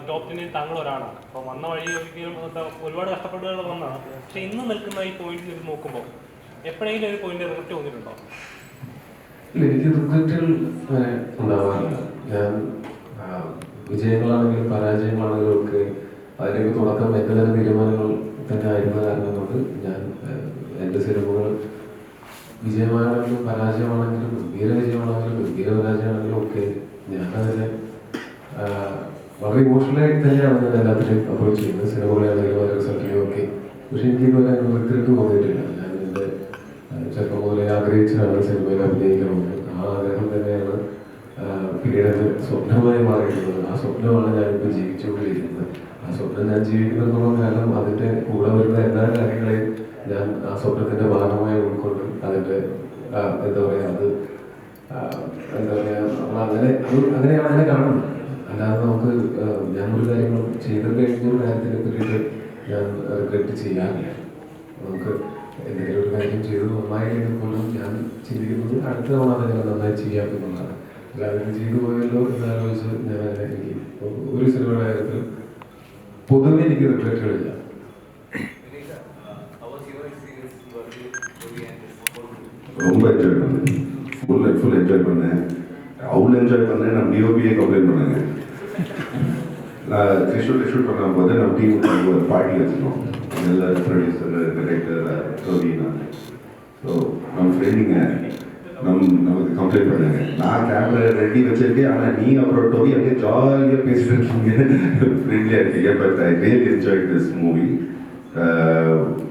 ടോപ്പ് 10 താങ്കൾ ഒരാളാണ്. അപ്പോൾ വന്ന വഴി ഒരിക്കലും ഒരുപാട് കഷ്ടപ്പെട്ടുകൾ വന്നതാണ്. പക്ഷെ ഇന്ന് നിൽക്കുന്ന ഈ പോയിന്റിൽ ഇത് നോക്കുമ്പോൾ എപ്പോഴെങ്കിലും ഒരു പോയിന്റ് റിഗ്രറ്റ് തോന്നിയിട്ടുണ്ടോ? ഇല്ല, എനിക്ക് റിഗ്രറ്റുകൾ ഉണ്ടാവാറില്ല. ഞാൻ വിജയങ്ങളാണെങ്കിലും പരാജയങ്ങളാണെങ്കിലും ഒക്കെ അതിലേക്ക് തുടക്കം എൻ്റെ തന്നെ തീരുമാനങ്ങൾ തന്നെ ആയിരുന്ന കാരണം കൊണ്ട് ഞാൻ എൻ്റെ സിനിമകൾ വിജയമാണെങ്കിലും പരാജയമാണെങ്കിലും ഗംഭീര വിജയമാണെങ്കിലും ഗംഭീര പരാജയമാണെങ്കിലും ഒക്കെ ഞാനതിനെ വളരെ ഇമോഷണലായിട്ട് തന്നെയാണ് ഞാൻ എല്ലാത്തിലും അപ്രോച്ച് ചെയ്യുന്നത്. സിനിമകളാണെങ്കിലും അതിൻ്റെ റിസൾട്ടിലും ഒക്കെ. പക്ഷെ എനിക്കിതുവരെ റിഗ്രറ്റ് തോന്നിയിട്ടില്ല. ഞാൻ എൻ്റെ ചെറുപ്പം മുതലേ ആഗ്രഹിച്ചതാണ് സിനിമയിൽ അഭിനയിക്കണമെന്ന്. ആ ആഗ്രഹം തന്നെയാണ് പിന്നീട് അത് സ്വപ്നമായി മാറിയിട്ടുള്ളത്. ആ സ്വപ്നമാണ് ഞാനിപ്പോൾ ജീവിച്ചുകൊണ്ടിരിക്കുന്നത്. ആ സ്വപ്നം ഞാൻ ജീവിക്കുന്നിടത്തോളം കാലം അതിൻ്റെ കൂടെ വരുന്ന എല്ലാ കാര്യങ്ങളെയും ഞാൻ ആ സ്വപ്നത്തിൻ്റെ ഭാഗമായി ഉൾക്കൊണ്ട് അതിൻ്റെ എന്താ പറയുക, അത് എന്താ പറയുക, അങ്ങനെയാണ് അതിനെ കാണുന്നത്. അല്ലാതെ നമുക്ക് ഞാനൊരു കാര്യങ്ങളും ചെയ്ത് കഴിഞ്ഞൊരു കാര്യത്തിനെ പറ്റിയിട്ട് ഞാൻ റിഗ്രറ്റ് ചെയ്യാറില്ല. നമുക്ക് എന്തെങ്കിലും ഒരു കാര്യം ചെയ്ത് നന്നായില്ലെങ്കിൽ പോലും ഞാൻ ചിന്തിക്കുന്നത് അടുത്ത തവണ അതെങ്ങനെ നന്നായി ചെയ്യാം എന്നുള്ളതാണ്. അല്ലാതെ ചെയ്തു പോയല്ലോ എന്നാലോചിച്ച് ഞാൻ അങ്ങനെ എനിക്ക് ഒരു സിനിമയുടെ കാര്യത്തിൽ പൊതുവെ എനിക്ക് റിഗ്രറ്റുകളില്ല. ரொம்ப என்ஜாய் பண்ணேன், ஃபுல் என்ஜாய் பண்ணேன். அவ்வளோ என்ஜாய் பண்ணேன். நான் டிஓபியை கம்ப்ளைண்ட் பண்ணேங்க. நான் த்ரிஷூர் ஷூட் பண்ணும்போது நம்ம டீமுக்கு ஒரு பார்ட்டி வச்சுருக்கோம். எல்லா ப்ரொடியூசர், டைரக்டர், டோவி, நான். ஸோ நம்ம ஃப்ரெண்டுங்க நமக்கு கம்ப்ளைண்ட் பண்ணாங்க. நான் கேமரா ரெடி வச்சிருக்கேன், ஆனால் நீ அப்புறம் டோவி அப்படியே ஜாலியாக பேசிட்டு இருக்கீங்க, ஃப்ரெண்ட்லியாக இருக்கீங்க. But I really enjoy this movie.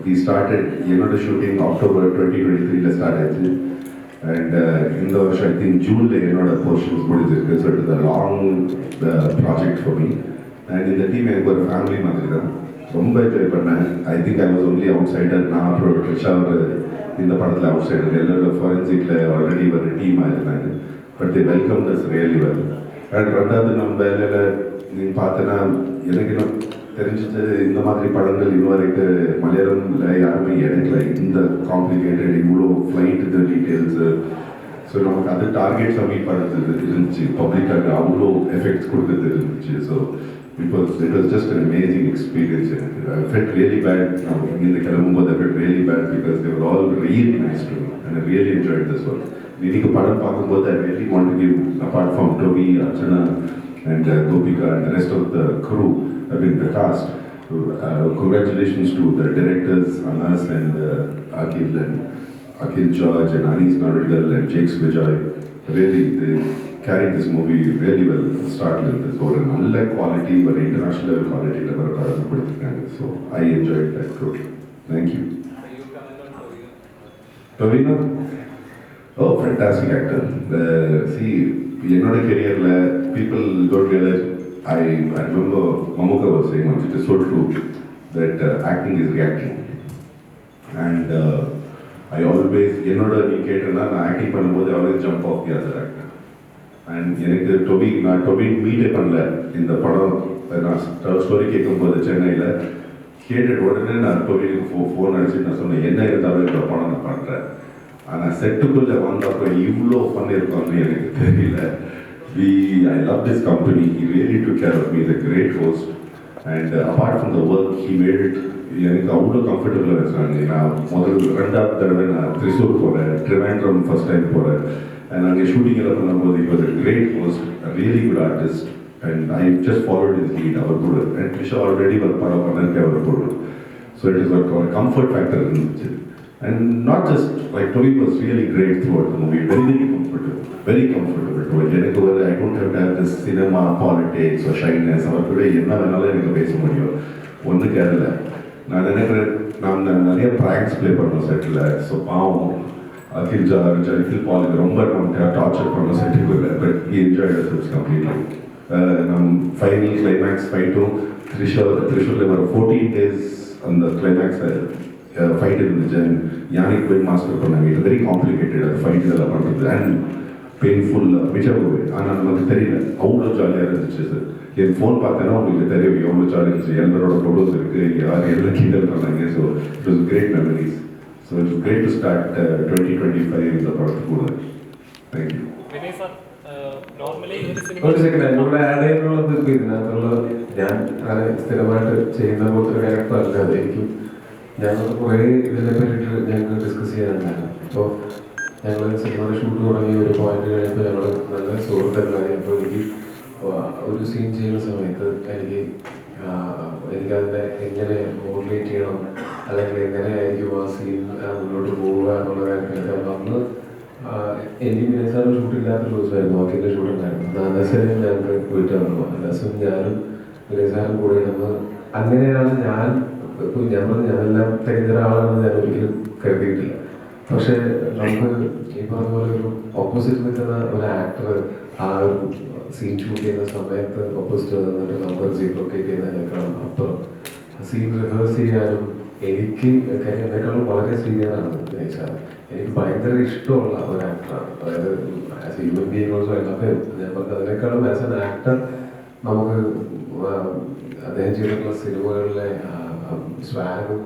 We started என்னோட ஷூட்டிங் அக்டோபர் 2023 ஸ்டார்ட் ஆச்சு. அண்ட் இந்த வருஷம் ஐ திங்க் ஜூனில் என்னோட போர்ஷன்ஸ் முடிஞ்சிருக்கு. So it is long project for me. And இந்த டீம் எனக்கு ஒரு ஃபேமிலி மாதிரி தான். ரொம்ப என்ஜாய் பண்ணேன். I think I was only out cider. நான் அப்புறம் ரிஷா இந்த படத்தில் அவுட் சைடர். எல்லாரும் ஃபாரன்சிக்கில் ஆல்ரெடி ஒரு டீமாக இருந்தாங்க. But the welcome thus really well. And ரெண்டாவது நம்ம வேலையில் நீங்கள் பார்த்தோன்னா எனக்கு இன்னும் தெரிஞ்சிச்சு, இந்த மாதிரி படங்கள் இன்னுவரைக்கும் மலையாளம்ல யாருமே எடுக்கல. இந்த காம்ப்ளிகேட்டட் இவ்வளோ ஃப்ளைட் டீட்டெயில்ஸு. ஸோ நமக்கு அது டார்கெட் சப்மிட் பண்ணுறது இருந்துச்சு. பப்ளிக்காக அவ்வளோ எஃபெக்ட்ஸ் கொடுக்குறது இருந்துச்சு. So it was just an amazing experience. எனக்கு ஐ ஃபெல்ட் ரியலி பேட். இந்த கிளம்பும்போது I felt really bad because they were all really nice to me and I really enjoyed this work. இன்னைக்கு படம் பார்க்கும்போது I really want to give apart from Tovi, Archana and Gopika and the rest of the crew, the cast. Congratulations to the directors Anas and Akhil George and Anis Narudgal and Jakes Vijay. Really, they carried this movie really well. Started with this or நல்ல quality, but international quality level படம் கொடுத்திருக்காங்க. So I enjoyed that crew. Thank you. Tovino? Oh, fantastic actor. See, என்னோட கெரியரில் people don't realize, I remember Mamuka was saying once, it is so true, that acting is reacting. And I always, என்னோட நீ கேட்டேன்னா நான் acting பண்ணும்போது I always jump off the other actor. And எனக்கு நான் டொபி மீட்டே பண்ணல. இந்த படம் நான் ஸ்டோரி கேட்கும்போது சென்னையில் கேட்டுட்டு உடனே நான் டொபிக்கு ஃபோன் அடிச்சுட்டு நான் சொன்னேன், என்ன இருந்தாலும் இந்த படம் நான் பண்ணுறேன். ஆனால் செட்டுக்குள்ளே வந்தப்போ இவ்வளோ பண்ணியிருக்கோம்னு எனக்கு தெரியல. I love this company. He really took care of me. He's a great host. And apart from the work, he made it எனக்கு அவ்வளோ கம்ஃபர்டபுளாக வச்சாங்க. நான் ரெண்டாவது தடவை நான் த்ரிசூர் போகிறேன், ட்ரிவாண்ட்ரம் ஃபர்ஸ்ட் டைம் போகிறேன். அண்ட் அங்கே ஷூட்டிங் எல்லாம் பண்ணும்போது he was a great host, a really good artist. And I just followed his lead. அவர் கூட and Trisha already ஒரு படம் பண்ணிருக்கேன் அவர் கூட. So it is ஒரு comfort factor இருந்துச்சு. And not just like Toby was really great throughout the movie. Very comfortable to it. எனக்கு ஒரு I don't have to have this cinema politics or shyness. அவர் கூட என்ன வேணாலும் எனக்கு பேச முடியும். ஒன்று கேரள நான் நினைக்கிறேன், நான் நிறைய ப்ராங்க்ஸ் ப்ளே பண்ணோம் செட்டில். ஸோ பாவம் அகில் ஜார்ஜ், அகில் பாலுக்கு ரொம்ப நம்ம டார்ச்சர் பண்ணோம் செட்டுக்குள்ள. But he enjoyed it completely. நம் ஃபைனல் கிளைமேக்ஸ் ஃபைட்டும் த்ரிஷூரில் வர 14 days அந்த கிளைமேக்ஸ் ஃபைட் இருந்துச்சு. யானைக்கு போய் மாஸ்டர் பண்ணாங்க. இட் வெரி காம்ப்ளிகேட்டட் அது ஃபைட் இதெல்லாம் பண்ணுறது அண்ட் பெயின்ஃபுல் மிச்சம் போய். ஆனால் நமக்கு தெரியல, அவ்வளோ ஜாலியாக இருந்துச்சு சார். என் ஃபோன் பார்த்தேன்னா உங்களுக்கு தெரியும் எவ்வளோ ஜாலியாக இருந்துச்சு. எல்லாரோட ஃபோட்டோஸ் இருக்குது, யார் எல்லாம் கிண்டல் பண்ணாங்க. So it was great memories. So it's great to start 2025 இந்த படத்து கூட. தேங்க்யூ. വിനയ് സാർ, നോർമലി ഒരു സെക്കൻഡ് ഇവിടെ ആഡ് ചെയ്യാനുള്ളത് ഇതിനകത്തുള്ള ഞാൻ സ്ഥിരമായിട്ട് ചെയ്യുന്ന പോലത്തെ ഒരു ക്യാരക്ടർ അല്ല. അതായിരിക്കും ഞങ്ങൾ കുറേ ഇതിനെ പറ്റിയിട്ട് ഞങ്ങൾ ഡിസ്കസ് ചെയ്യാനുണ്ടായിരുന്നു. അപ്പോൾ ഞങ്ങൾ സിനിമയുടെ ഷൂട്ട് തുടങ്ങി ഒരു പോയിന്റ് കഴിയുമ്പോൾ ഞങ്ങൾ നല്ല സുഹൃത്തുക്കളായി. അപ്പോൾ എനിക്ക് ഒരു സീൻ ചെയ്യുന്ന സമയത്ത് എനിക്കതിനെ എങ്ങനെ മോഡുലേറ്റ് ചെയ്യണം അല്ലെങ്കിൽ എങ്ങനെയായിരിക്കും ആ സീൻ മുന്നോട്ട് പോവുക എന്നുള്ള കാര്യങ്ങളൊക്കെ അന്ന് എനിക്ക് വിനയസാറ് ഷൂട്ടില്ലാത്ത ദിവസമായിരുന്നു, ബാക്കിൻ്റെ ഷൂട്ടുണ്ടായിരുന്നു. അനസനെ ഞങ്ങൾ പോയിട്ട് വന്നു. അനസും ഞാനും വിനയസാറും കൂടെ ഇരുന്ന് അങ്ങനെയാണ് ഞാനെല്ലാം തികഞ്ഞ ഒരാളാണെന്ന് ഞാൻ ഒരിക്കലും കരുതിയിട്ടില്ല. പക്ഷെ നമുക്ക് ഈ പറഞ്ഞ പോലെ ഒരു ഓപ്പോസിറ്റ് നിൽക്കുന്ന ഒരു ആക്ടർ ആ ഒരു സീൻ ഷൂട്ട് ചെയ്യുന്ന സമയത്ത് ഓപ്പോസിറ്റ് നിന്നിട്ട് നമ്മൾ റെസിപ്രോക്കേറ്റ് ചെയ്യുന്നതിനേക്കാളും അപ്പുറം സീൻ റിഹേഴ്സ് ചെയ്യാനും എനിക്ക് എന്നെക്കാളും വളരെ സീനിയറാണ് വിനയസാർ. എനിക്ക് ഭയങ്കര ഇഷ്ടമുള്ള ഒരു ആക്ടറാണ്. അതായത് as A human being also എന്നൊക്കെ ഞാൻ പറഞ്ഞത് അതിനേക്കാളും ആസ് എൻ ആക്ടർ നമുക്ക് അദ്ദേഹം ചെയ്തിട്ടുള്ള സിനിമകളിലെ സ്വാഗും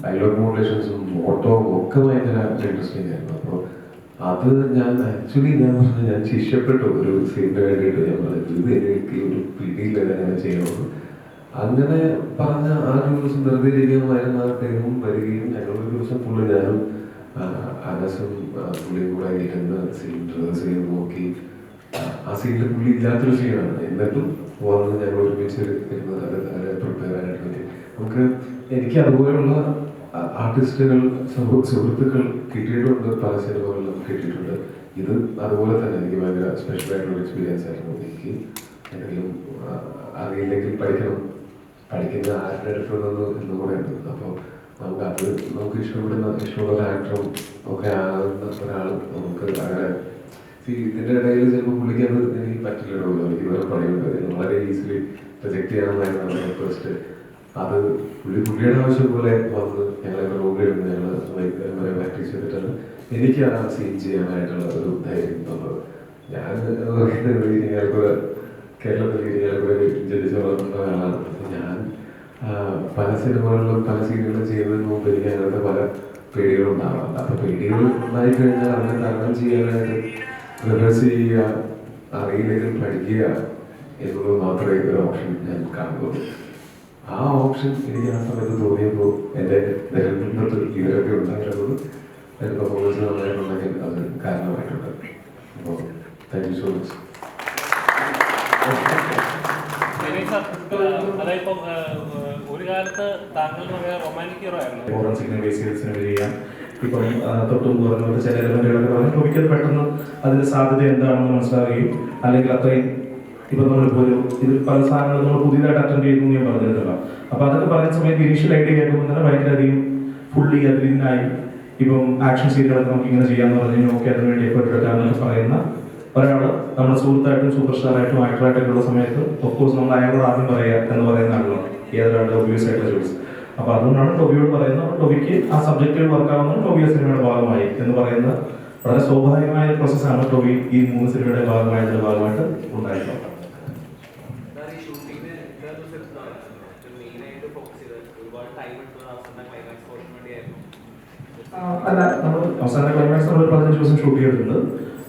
ഡയലോഗ് മോഡുലേഷൻസും ഓട്ടവും ഒക്കെ ഭയങ്കര ഇൻട്രസ്റ്റിംഗ് ആയിരുന്നു. അപ്പോൾ അത് ഞാൻ ശിഷ്യപ്പെട്ടു ഒരു സീനിന് വേണ്ടിയിട്ട്. ഞാൻ പറഞ്ഞു ഇത് എനിക്ക് ഒരു പിടിയില്ല എങ്ങനെ ചെയ്യണമെന്ന്. അങ്ങനെ പറഞ്ഞ ആ ഒരു ദിവസം വെറുതെ ഇരിക്കുമായിരുന്ന അദ്ദേഹവും വരികയും ഞങ്ങളൊരു ദിവസം പുള്ളി ഞാനും അനസും പുള്ളിയും കൂടെ ഇരുന്ന് സീൻ റിഹേഴ്സ് ചെയ്ത് നോക്കി. ആ സീനിൽ പുള്ളി ഇല്ലാത്തൊരു സീനാണ്, എന്നിട്ടും വന്ന് ഞങ്ങൾ ഒരുമിച്ച് ഇരുന്ന് അത് പ്രിപ്പയർ ആയിട്ട് പറ്റി. നമുക്ക് എനിക്ക് അതുപോലെയുള്ള ആർട്ടിസ്റ്റുകൾ സുഹൃത്തുക്കൾ കിട്ടിയിട്ടുണ്ട്, പല സിനിമകളിലും കിട്ടിയിട്ടുണ്ട്. ഇത് അതുപോലെ തന്നെ എനിക്ക് ഭയങ്കര സ്പെഷ്യലായിട്ടുള്ള എക്സ്പീരിയൻസ് ആയിരുന്നു. എനിക്ക് എന്തെങ്കിലും അറിയില്ലെങ്കിൽ പഠിക്കുന്ന ആരുടെ അടുത്ത് നിന്ന് എന്നും കൂടെ ഉണ്ട്. അപ്പോൾ നമുക്ക് ഇഷ്ടമുള്ള ഒരു ആക്ടറും ഒക്കെ ആകുന്ന ഒരാൾ നമുക്ക് അങ്ങനെ ഇതിൻ്റെ ഇടയിൽ ചിലപ്പോൾ പുള്ളിക്ക് അത് എനിക്ക് പറ്റില്ലല്ലോ, എനിക്ക് വേറെ പണിയുണ്ട്, വളരെ ഈസിലി റിജക്ട് ചെയ്യാമെന്നായിരുന്നു റിക്വസ്റ്റ്. അത് പുള്ളിയുടെ ആവശ്യം പോലെ വന്ന് ഞങ്ങളെ റൂമിലിരുന്ന് ഞങ്ങൾ പ്രാക്ടീസ് ചെയ്തിട്ടാണ് എനിക്ക് ആ സീൻ ചെയ്യാനായിട്ടുള്ള ഒരു ധൈര്യം തന്നത്. ഞാൻ കേരളത്തിൽ ജനിച്ചു വളർന്ന ഒരാളാണ്. ഞാൻ പല സിനിമകളിലും പല സീനുകളും ചെയ്യുന്നതിന് മുമ്പ് എനിക്ക് അങ്ങനത്തെ പല പേടികളും ഉണ്ടാവാറുണ്ട്. അപ്പോൾ പേടികൾ ഉണ്ടായിക്കഴിഞ്ഞാൽ അതിനെ തരണം ചെയ്യാനായിട്ട് റിഹേഴ്സ് ചെയ്യുക, അറിയില്ലെങ്കിൽ പഠിക്കുക എന്നുള്ളത് മാത്രമേ ഒരു ഓപ്ഷൻ ഞാൻ കാണുള്ളൂ. ആ ഓപ്ഷൻ എനിക്ക് ആ സമയത്ത് തോന്നിയപ്പോൾ എൻ്റെ നിലനിൽപ്പത്ത് ഇവരൊക്കെ ഉണ്ടായിരുന്നത് എൻ്റെ പെർഫോമൻസ് നന്നായിട്ടുണ്ടെങ്കിൽ അത് കാരണമായിട്ടുണ്ട്. അപ്പോൾ താങ്ക് യു സോ മച്ച്. അതായതിപ്പം ഒരു കാലത്ത് താങ്കൾ റൊമാൻറ്റിക് ഹീറോ ആയിരുന്നു. ഇപ്പം തൊട്ടും പറഞ്ഞ ചില എലമെന്റുകളൊക്കെ പറഞ്ഞു ടോപ്പിക്കത് പെട്ടെന്ന് അതിന്റെ സാധ്യത എന്താണെന്ന് മനസ്സിലാവുകയും അല്ലെങ്കിൽ അത്രയും ഇപ്പം നമ്മളിപ്പോൾ ഇത് പല സാധനങ്ങൾ നമ്മൾ പുതിയതായിട്ട് അറ്റൻഡ് ചെയ്യുന്നു ഞാൻ പറഞ്ഞിരുന്നല്ലോ. അപ്പോൾ അതൊക്കെ പറയുന്ന സമയത്ത് ഇനീഷ്യൽ ഐഡിയ കേൾക്കുമ്പോൾ തന്നെ ഭയങ്കരധികം ഫുള്ളി അതിനായി ഇപ്പം ആക്ഷൻ സീനുകളൊക്കെ നമുക്ക് ഇങ്ങനെ ചെയ്യാമെന്ന് പറഞ്ഞു ഓക്കെ അതിന് വേണ്ടി എഫേർട്ട് എടുക്കാമെന്നൊക്കെ പറയുന്ന ഒരാൾ നമ്മുടെ സുഹൃത്തായിട്ടും സൂപ്പർ സ്റ്റാറായിട്ടും ആക്ടറായിട്ടൊക്കെ ഉള്ള സമയത്ത് ഓഫ്കോഴ്സ് നമ്മൾ അയാളോട് ആദ്യം പറയുക എന്ന് പറയുന്ന ആളുകളാണ് ഏതൊരാളുടെ ഒബ്വിയസ് ആയിട്ടുള്ള ചോയ്സ്. അപ്പോൾ അതുകൊണ്ടാണ് ടോബിയോട് പറയുന്നത് ടോബിക്ക് ആ സബ്ജക്റ്റിൽ വർക്കാവുന്നത് ടോബി ആ സിനിമയുടെ ഭാഗമായി എന്ന് പറയുന്ന വളരെ സ്വാഭാവികമായ പ്രോസസ്സാണ് ടോബി ഈ 3 സിനിമയുടെ ഭാഗമായതിന്റെ ഭാഗമായിട്ട് ഉണ്ടായിട്ടുള്ളത്. അല്ല, നമ്മൾ അവസാന ക്ലൈമാക്സ് നമ്മൾ 15 ദിവസം ഷൂട്ട് ചെയ്തിട്ടുണ്ട്.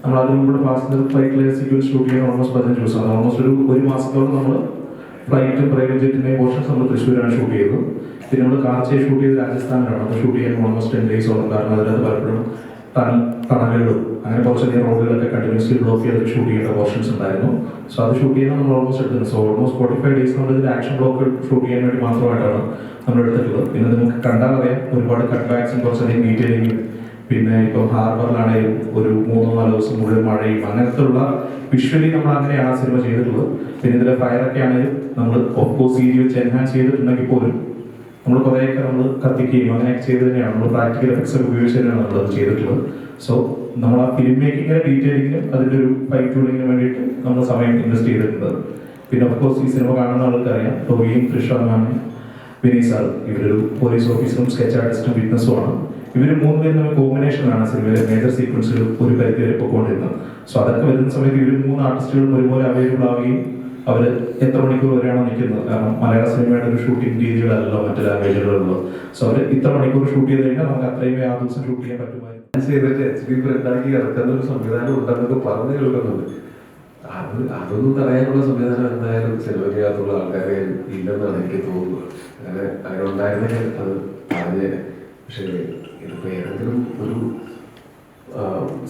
നമ്മൾ അതിന് മുമ്പ് ഫാസ്റ്റ് ഫ്ലൈറ്റ് സീക്വൻസ് ഷൂട്ട് ചെയ്യാൻ ഓൾമോസ്റ്റ് 15 ദിവസമാണ്. ഓൾമോസ്റ്റ് ഒരു മാസത്തോളം നമ്മൾ ഫ്ലൈറ്റും പ്രൈവറ്റ് ജെറ്റിൻ്റെയും പോർഷൻസ് നമ്മൾ തൃശ്ശൂരാണ് ഷൂട്ട് ചെയ്തത്. പിന്നെ നമ്മൾ കാർച്ചയെ ഷൂട്ട് ചെയ്ത് രാജസ്ഥാനിലാണ്. അപ്പോൾ ഷൂട്ട് ചെയ്യാൻ ഓൾമോസ്റ്റ് 10 ഡേയ്സോളം. കാരണം അതിനകത്ത് പലപ്പോഴും തണലുകളും അങ്ങനെ കുറച്ചധികം റോഡുകളൊക്കെ കണ്ടിന്യൂസ്ലി ബ്ലോക്ക് ചെയ്ത് ഷൂട്ട് ചെയ്യേണ്ട പോർഷൻസ് ഉണ്ടായിരുന്നു. സോ അത് ഷൂട്ട് ചെയ്യാൻ നമ്മൾ ഓൾമോസ്റ്റ് എടുത്തിട്ടുണ്ട്. സോ ഓൾമോസ്റ്റ് 45 ഡേയ്സ് നമ്മൾ ഇതിൽ ആക്ഷൻ ബ്ലോക്ക് ഷൂട്ട് ചെയ്യാൻ വേണ്ടി മാത്രമായിട്ടാണ് നമ്മൾ എടുത്തിട്ടുള്ളത്. പിന്നെ നമുക്ക് കണ്ടാൽ അറിയാം ഒരുപാട് കട്ട് ബാക്സും കുറച്ചധികം ഡീറ്റെയിലിങ്ങും പിന്നെ ഇപ്പം ഹാർബറിലാണെങ്കിലും ഒരു 3-4 ദിവസം മുഴുവൻ മഴയും അങ്ങനത്തെ ഉള്ള വിഷ്വലി നമ്മൾ അങ്ങനെയാണ് ആ സിനിമ ചെയ്തിട്ടുള്ളത്. പിന്നെ ഇതിലെ ഫയറൊക്കെ ആണെങ്കിലും നമ്മൾ ഓഫ്കോഴ്സ് സി ജി വെച്ച് എൻഹാൻസ് ചെയ്തിട്ടുണ്ടെങ്കിൽ പോലും നമ്മൾ കുറേയൊക്കെ നമ്മൾ കത്തിക്കുകയും അങ്ങനെയൊക്കെ ചെയ്ത് തന്നെയാണ് നമ്മൾ പ്രാക്ടിക്കൽ എഫക്ട്സ് ഒക്കെ ഉപയോഗിച്ച് തന്നെയാണ് നമ്മളത് ചെയ്തിട്ടുള്ളത്. സോ നമ്മൾ ആ ഫിലിം മേക്കിങ്ങിന് ഡീറ്റെയിലിങ്ങിനും അതിൻ്റെ ഒരു ഫൈൻ ട്യൂണിങ്ങിന് വേണ്ടിയിട്ട് നമ്മൾ സമയം ഇൻവെസ്റ്റ് ചെയ്തിട്ടുണ്ട്. പിന്നെ ഓഫ്കോഴ്സ് ഈ സിനിമ കാണുന്ന ആൾക്കറിയാം ടോബിയും കൃഷ്ണമാനും വിനയ് സാർ ഇവരൊരു പോലീസ് ഓഫീസറും സ്കെച്ച് ആർട്ടിസ്റ്റും വിറ്റ്നസ്സുമാണ്. ഇവർ 3 പേരും തമ്മിൽ കോമ്പിനേഷനാണ് സിനിമയിലെ മേജർ സീക്വൻസുകൾ ഒരു പരിധി വരെ പൊയ്ക്കൊണ്ടിരുന്നത്. സോ അതൊക്കെ വരുന്ന സമയത്ത് ഇവർ 3 ആർട്ടിസ്റ്റുകളും ഒരുപോലെ അവൈലബിൾ ആവുകയും അവർ എത്ര മണിക്കൂർ വരെയാണോ നിൽക്കുന്നത്, കാരണം മലയാള സിനിമയുടെ ഒരു ഷൂട്ടിംഗ് രീതികളല്ലോ മറ്റു ലാംഗ്വേജുകളുള്ളൂ. സോ അവർ ഇത്ര മണിക്കൂർ ഷൂട്ട് ചെയ്ത് കഴിഞ്ഞാൽ നമുക്ക് അത്രയും ആ ദിവസം ഷൂട്ട് ചെയ്യാൻ പറ്റുമായിരുന്നു. ചെയ്തിട്ട് HD പ്രിന്റാക്കി ഇറക്കുന്ന ഒരു സംവിധാനം ഉണ്ടെന്നൊക്കെ പറഞ്ഞു കേൾക്കുന്നുണ്ട്. അതൊന്നും തടയാനുള്ള സംവിധാനം എന്തായാലും സിനിമയ്ക്കകത്തുള്ള ആൾക്കാരെ ഇല്ലെന്നാണ് എനിക്ക് തോന്നുന്നത്. അങ്ങനെ ഉണ്ടായിരുന്നെങ്കിൽ അത് പറഞ്ഞേനെ. പക്ഷേ ഇതിപ്പോൾ ഏതെങ്കിലും ഒരു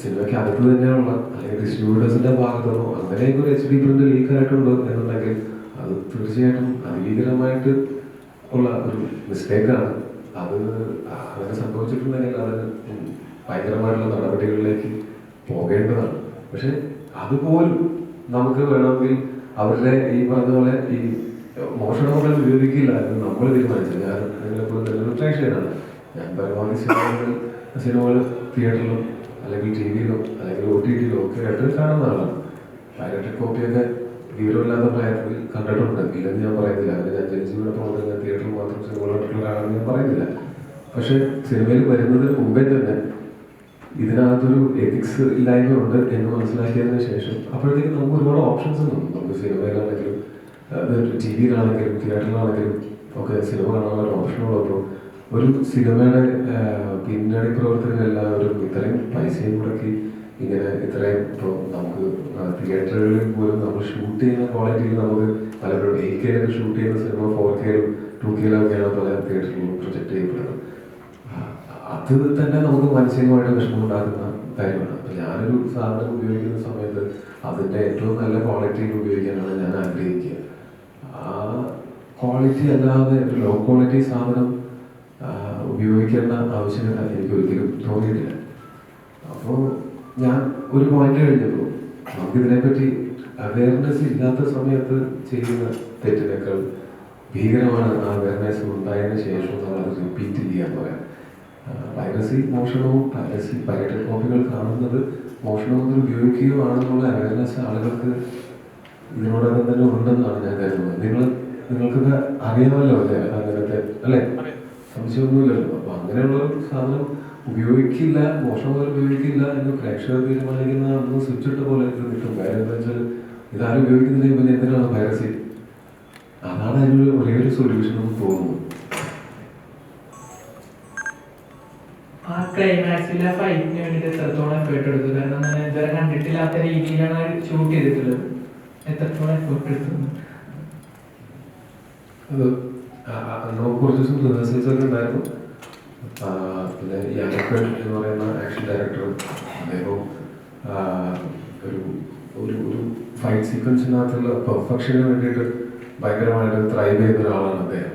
സിനിമയ്ക്ക് അകത്ത് തന്നെയുള്ള അല്ലെങ്കിൽ ഡിസ്ട്രിബ്യൂട്ടേഴ്സിന്റെ ഭാഗത്തുനിന്നോ അങ്ങനെയൊക്കെ ഒരു HD പ്രിന്റ് ലീക്കായിട്ടുണ്ട് എന്നുണ്ടെങ്കിൽ അത് തീർച്ചയായിട്ടും അതിഭീകരമായിട്ട് ഉള്ള ഒരു മിസ്റ്റേക്കാണ്. അത് അങ്ങനെ സംഭവിച്ചിട്ടുണ്ടെങ്കിൽ അത് ഭയങ്കരമായിട്ടുള്ള നടപടികളിലേക്ക് പോകേണ്ടതാണ്. പക്ഷെ അതുപോലും നമുക്ക് വേണമെങ്കിൽ അവരുടെ ഈ പറഞ്ഞ പോലെ ഈ മോഷണങ്ങൾ ഉപയോഗിക്കില്ല എന്ന് നമ്മൾ തീരുമാനിച്ചത്. ഞാൻ നിങ്ങളെപ്പോഴും തന്നെ ഒരു പ്രേക്ഷകനാണ്. ഞാൻ പരമാവധി സിനിമകൾ തിയേറ്ററിലും അല്ലെങ്കിൽ ടി വിയിലും അല്ലെങ്കിൽ OTT-യിലും ഒക്കെ ആയിട്ട് കാണുന്ന ആളാണ്. പൈറേറ്റഡ് കോപ്പിയൊക്കെ വിവരമില്ലാത്ത പ്രായത്തിൽ കണ്ടിട്ടുണ്ട്, ഇല്ലെന്ന് ഞാൻ പറയുന്നില്ല. അങ്ങനെ ഞാൻ ജനജീവിയുടെ പ്രവർത്തനം തിയേറ്ററിൽ മാത്രം സിനിമകൾ കണ്ടിട്ടുള്ള ആളാണെന്ന് ഞാൻ പറയുന്നില്ല. പക്ഷെ സിനിമയിൽ വരുന്നതിന് മുമ്പേ തന്നെ ഇതിനകത്തൊരു എത്തിക്സ് ഇല്ലായ്മ ഉണ്ട് എന്ന് മനസ്സിലാക്കിയതിന് ശേഷം അപ്പോഴത്തേക്കും നമുക്ക് ഒരുപാട് ഓപ്ഷൻസ് ഉണ്ട്. നമുക്ക് സിനിമയിലാണെങ്കിലും TV യിലാണെങ്കിലും തിയേറ്ററിലാണെങ്കിലും ഒക്കെ സിനിമ കാണാനുള്ള ഒരു ഓപ്ഷനുള്ളപ്പോൾ ഒരു സിനിമയുടെ പിന്നണി പ്രവർത്തകരെല്ലാവരും ഇത്രയും പൈസയും മുടക്കി ഇങ്ങനെ ഇത്രയും ഇപ്പോൾ നമുക്ക് തിയേറ്ററുകളിൽ പോലും നമ്മൾ ഷൂട്ട് ചെയ്യുന്ന ക്വാളിറ്റിയിൽ നമുക്ക് പലപ്പോഴും 8K ഷൂട്ട് ചെയ്യുന്ന സിനിമ 4K-ലും 2K-ലൊക്കെയാണ് പല തിയേറ്ററുകളിലും പ്രൊജക്ട് ചെയ്യപ്പെടുന്നത്. അത് തന്നെ നമുക്ക് മാനസികമായിട്ട് വിഷമമുണ്ടാക്കുന്ന കാര്യമാണ്. അപ്പം ഞാനൊരു സാധനം ഉപയോഗിക്കുന്ന സമയത്ത് അതിൻ്റെ ഏറ്റവും നല്ല ക്വാളിറ്റിയിൽ ഉപയോഗിക്കാനാണ് ഞാൻ ആഗ്രഹിക്കുക. ആ ക്വാളിറ്റി അല്ലാതെ ഒരു ലോ ക്വാളിറ്റി സാധനം ഉപയോഗിക്കേണ്ട ആവശ്യകത എനിക്ക് ഒരിക്കലും തോന്നിയിട്ടില്ല. അപ്പോൾ ഞാൻ ഒരു പോയിന്റ് കഴിഞ്ഞപ്പോൾ നമുക്കിതിനെപ്പറ്റി അവയർനെസ് ഇല്ലാത്ത സമയത്ത് ചെയ്യുന്ന തെറ്റിനേക്കാൾ ഭീകരമാണ് ആ അവയർനെസ് ഉണ്ടായതിനു ശേഷം നമ്മളത് റിപ്പീറ്റ് ചെയ്യാൻ പറയാം. പൈറസി മോഷണവും പൈറേറ്റഡ് കോപ്പികൾ കാണുന്നത് മോഷണവും ഉപയോഗിക്കുകയോ ആണെന്നുള്ള അവയർനെസ് ആളുകൾക്ക് ഇതിനോടകം തന്നെ ഉണ്ടെന്നാണ് ഞാൻ കരുതുന്നത്. നിങ്ങൾക്കൊക്കെ അറിയാമല്ലോ അല്ലേ അങ്ങനത്തെ അല്ലേ, സംശയമൊന്നുമില്ലല്ലോ. അപ്പൊ അങ്ങനെയുള്ള സാധനം ഉപയോഗിക്കില്ല, മോഷണം പോലെ ഉപയോഗിക്കില്ല എന്ന് പ്രേക്ഷകർ തീരുമാനിക്കുന്ന അന്ന് സ്വിച്ച് ഇട്ട പോലെ എനിക്ക് കിട്ടും. കാര്യം എന്താ വെച്ചാൽ ഇതാരും ഉപയോഗിക്കുന്നില്ലെങ്കിൽ പിന്നെ എന്തിനാണ് പൈറസി? അതാണ് അതിനൊരു ഒരേ ഒരു സൊല്യൂഷൻ എന്ന് തോന്നുന്നു. ആ ക്ലൈമാക്സിലെ ഫൈറ്റിന് വേണ്ടിയിട്ട് എത്രത്തോളം എഫേർട്ട് എടുത്തു? കാരണം ഇതുവരെ കണ്ടിട്ടില്ലാത്ത രീതിയിലാണ് ഷൂട്ട് ചെയ്തിട്ടുള്ളത്. എത്രത്തോളം എഫേർട്ട് എടുത്തു? അത് നമുക്ക് കുറച്ച് ദിവസം റിഹേഴ്സൽസ് ഒക്കെ ഉണ്ടായിരുന്നു. പിന്നെ യാനക്കൻ എന്ന് പറയുന്ന ആക്ഷൻ ഡയറക്ടർ, അദ്ദേഹം ഒരു ഒരു ഫൈറ്റ് സീക്വൻസിനകത്തുള്ള പെർഫെക്ഷന് വേണ്ടിയിട്ട് ഭയങ്കരമായിട്ട് ത്രൈവ് ചെയ്യുന്ന ഒരാളാണ് അദ്ദേഹം.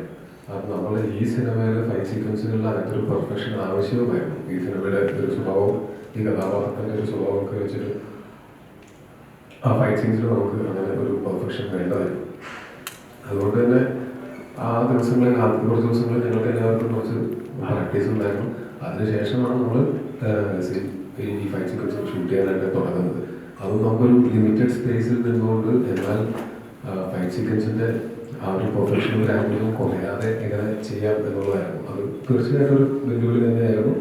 അത് നമ്മൾ ഈ സിനിമയിൽ ഫൈറ്റ് സീക്വൻസുകളിൽ അങ്ങനത്തെ ഒരു പെർഫെക്ഷൻ ആവശ്യവുമായിരുന്നു. ഈ സിനിമയുടെ ഒരു സ്വഭാവം, ഈ കഥാപാത്രത്തിൻ്റെ ഒരു സ്വഭാവമൊക്കെ വെച്ചിട്ട് ആ ഫൈറ്റ് സീൻസിൽ നമുക്ക് അങ്ങനെ ഒരു പെർഫെക്ഷൻ വേണ്ടതായിരുന്നു. അതുകൊണ്ട് തന്നെ ആ ദിവസങ്ങളിൽ ആദ്യത്തെ കുറച്ച് ദിവസങ്ങളിൽ ഞങ്ങൾക്ക് എല്ലാവർക്കും കുറച്ച് പ്രാക്ടീസ് ഉണ്ടായിരുന്നു. അതിനുശേഷമാണ് നമ്മൾ ഈ ഫൈറ്റ് സീക്വൻസ് ഷൂട്ട് ചെയ്യാനായിട്ട് തുടങ്ങുന്നത്. അത് നമുക്കൊരു ലിമിറ്റഡ് സ്പേസിൽ നിന്നുകൊണ്ട് എന്നാൽ ഫൈറ്റ് സീക്വൻസിൻ്റെ ആ ഒരു പ്രൊഫഷണൽ ഗ്രാൻഡിലും കുറയാതെ എങ്ങനെ ചെയ്യാം എന്നുള്ളതായിരുന്നു. അത് തീർച്ചയായിട്ടും ഒരു വെല്ലുവിളി തന്നെയായിരുന്നു.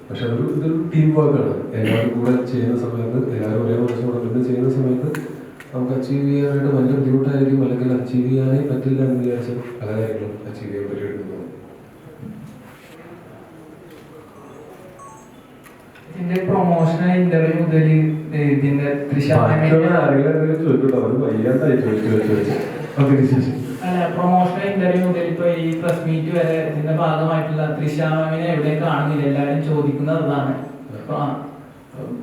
പക്ഷെ ഇതൊരു ടീം വർക്കാണ്. എല്ലാവരും കൂടെ ചെയ്യുന്ന സമയത്ത്, എല്ലാവരും ഒരേ മനസ്സോടെ നിന്ന് ചെയ്യുന്ന സമയത്ത് നമുക്ക് അച്ചീവ് ചെയ്യാനായിട്ട് ഭയങ്കര ബുദ്ധിമുട്ടായിരിക്കും, അല്ലെങ്കിൽ അച്ചീവ് ചെയ്യാനേ പറ്റില്ല എന്ന് വിചാരിച്ചാൽ പല കാര്യങ്ങളും അച്ചീവ് ചെയ്യാൻ പറ്റിയിരുന്നു. ഇതിന്റെ പ്രൊമോഷണൽ ഇന്റർവ്യൂ മുതൽ ഇതിന്റെ അല്ല പ്രൊമോഷണൽ ഇന്റർവ്യൂ മുതൽ ഇപ്പൊ ഈ പ്രസ് മീറ്റ് വരെ ഇതിന്റെ ഭാഗമായിട്ടുള്ള തൃശ്ശാമിനെ എവിടെയും കാണുന്നില്ല, എല്ലാവരും ചോദിക്കുന്നത് അതാണ്.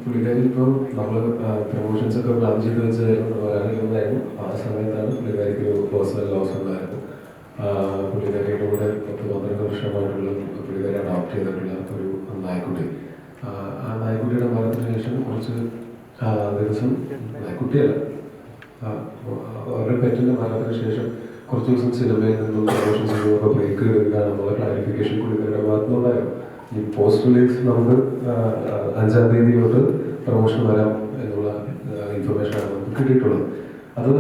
പുള്ളിക്കാരി ഇപ്പോൾ നമ്മൾ പ്രൊമോഷൻസ് ഒക്കെ പ്ലാൻ ചെയ്ത് വെച്ചായിരുന്നു. ആ സമയത്താണ് പുള്ളിക്കാരിക്ക് ഒരു പേഴ്സണൽ ലോസ് ഉണ്ടായിരുന്നു. പുള്ളിക്കാരിയുടെ കൂടെ 10-12 വർഷമായിട്ടുള്ള പുള്ളിക്കാരി അഡോപ്റ്റ് ചെയ്തിട്ടുള്ള ഒരു നായ്ക്കുട്ടി. ആ നായ്ക്കുട്ടിയുടെ മരണത്തിന് ശേഷം കുറച്ച് ദിവസം, നായ്ക്കുട്ടിയല്ല അവരുടെ പെറ്റിൻ്റെ മരണത്തിന് ശേഷം കുറച്ച് ദിവസം സിനിമയിൽ നിന്നും പ്രൊമോഷൻ ചെയ്യുമ്പോൾ ബ്രേക്ക് എടുക്കുക എന്നുള്ള ക്ലാരിഫിക്കേഷൻ പുള്ളിക്കാരുടെ ഭാഗത്തുനിന്നുണ്ടായിരുന്നു. ഈ പോസ്റ്റ് റിലീസ് നമുക്ക് 5-ാം തീയതി തൊട്ട് പ്രൊമോഷൻ വരാം എന്നുള്ള ഇൻഫർമേഷനാണ് നമുക്ക് കിട്ടിയിട്ടുള്ളത്. അത്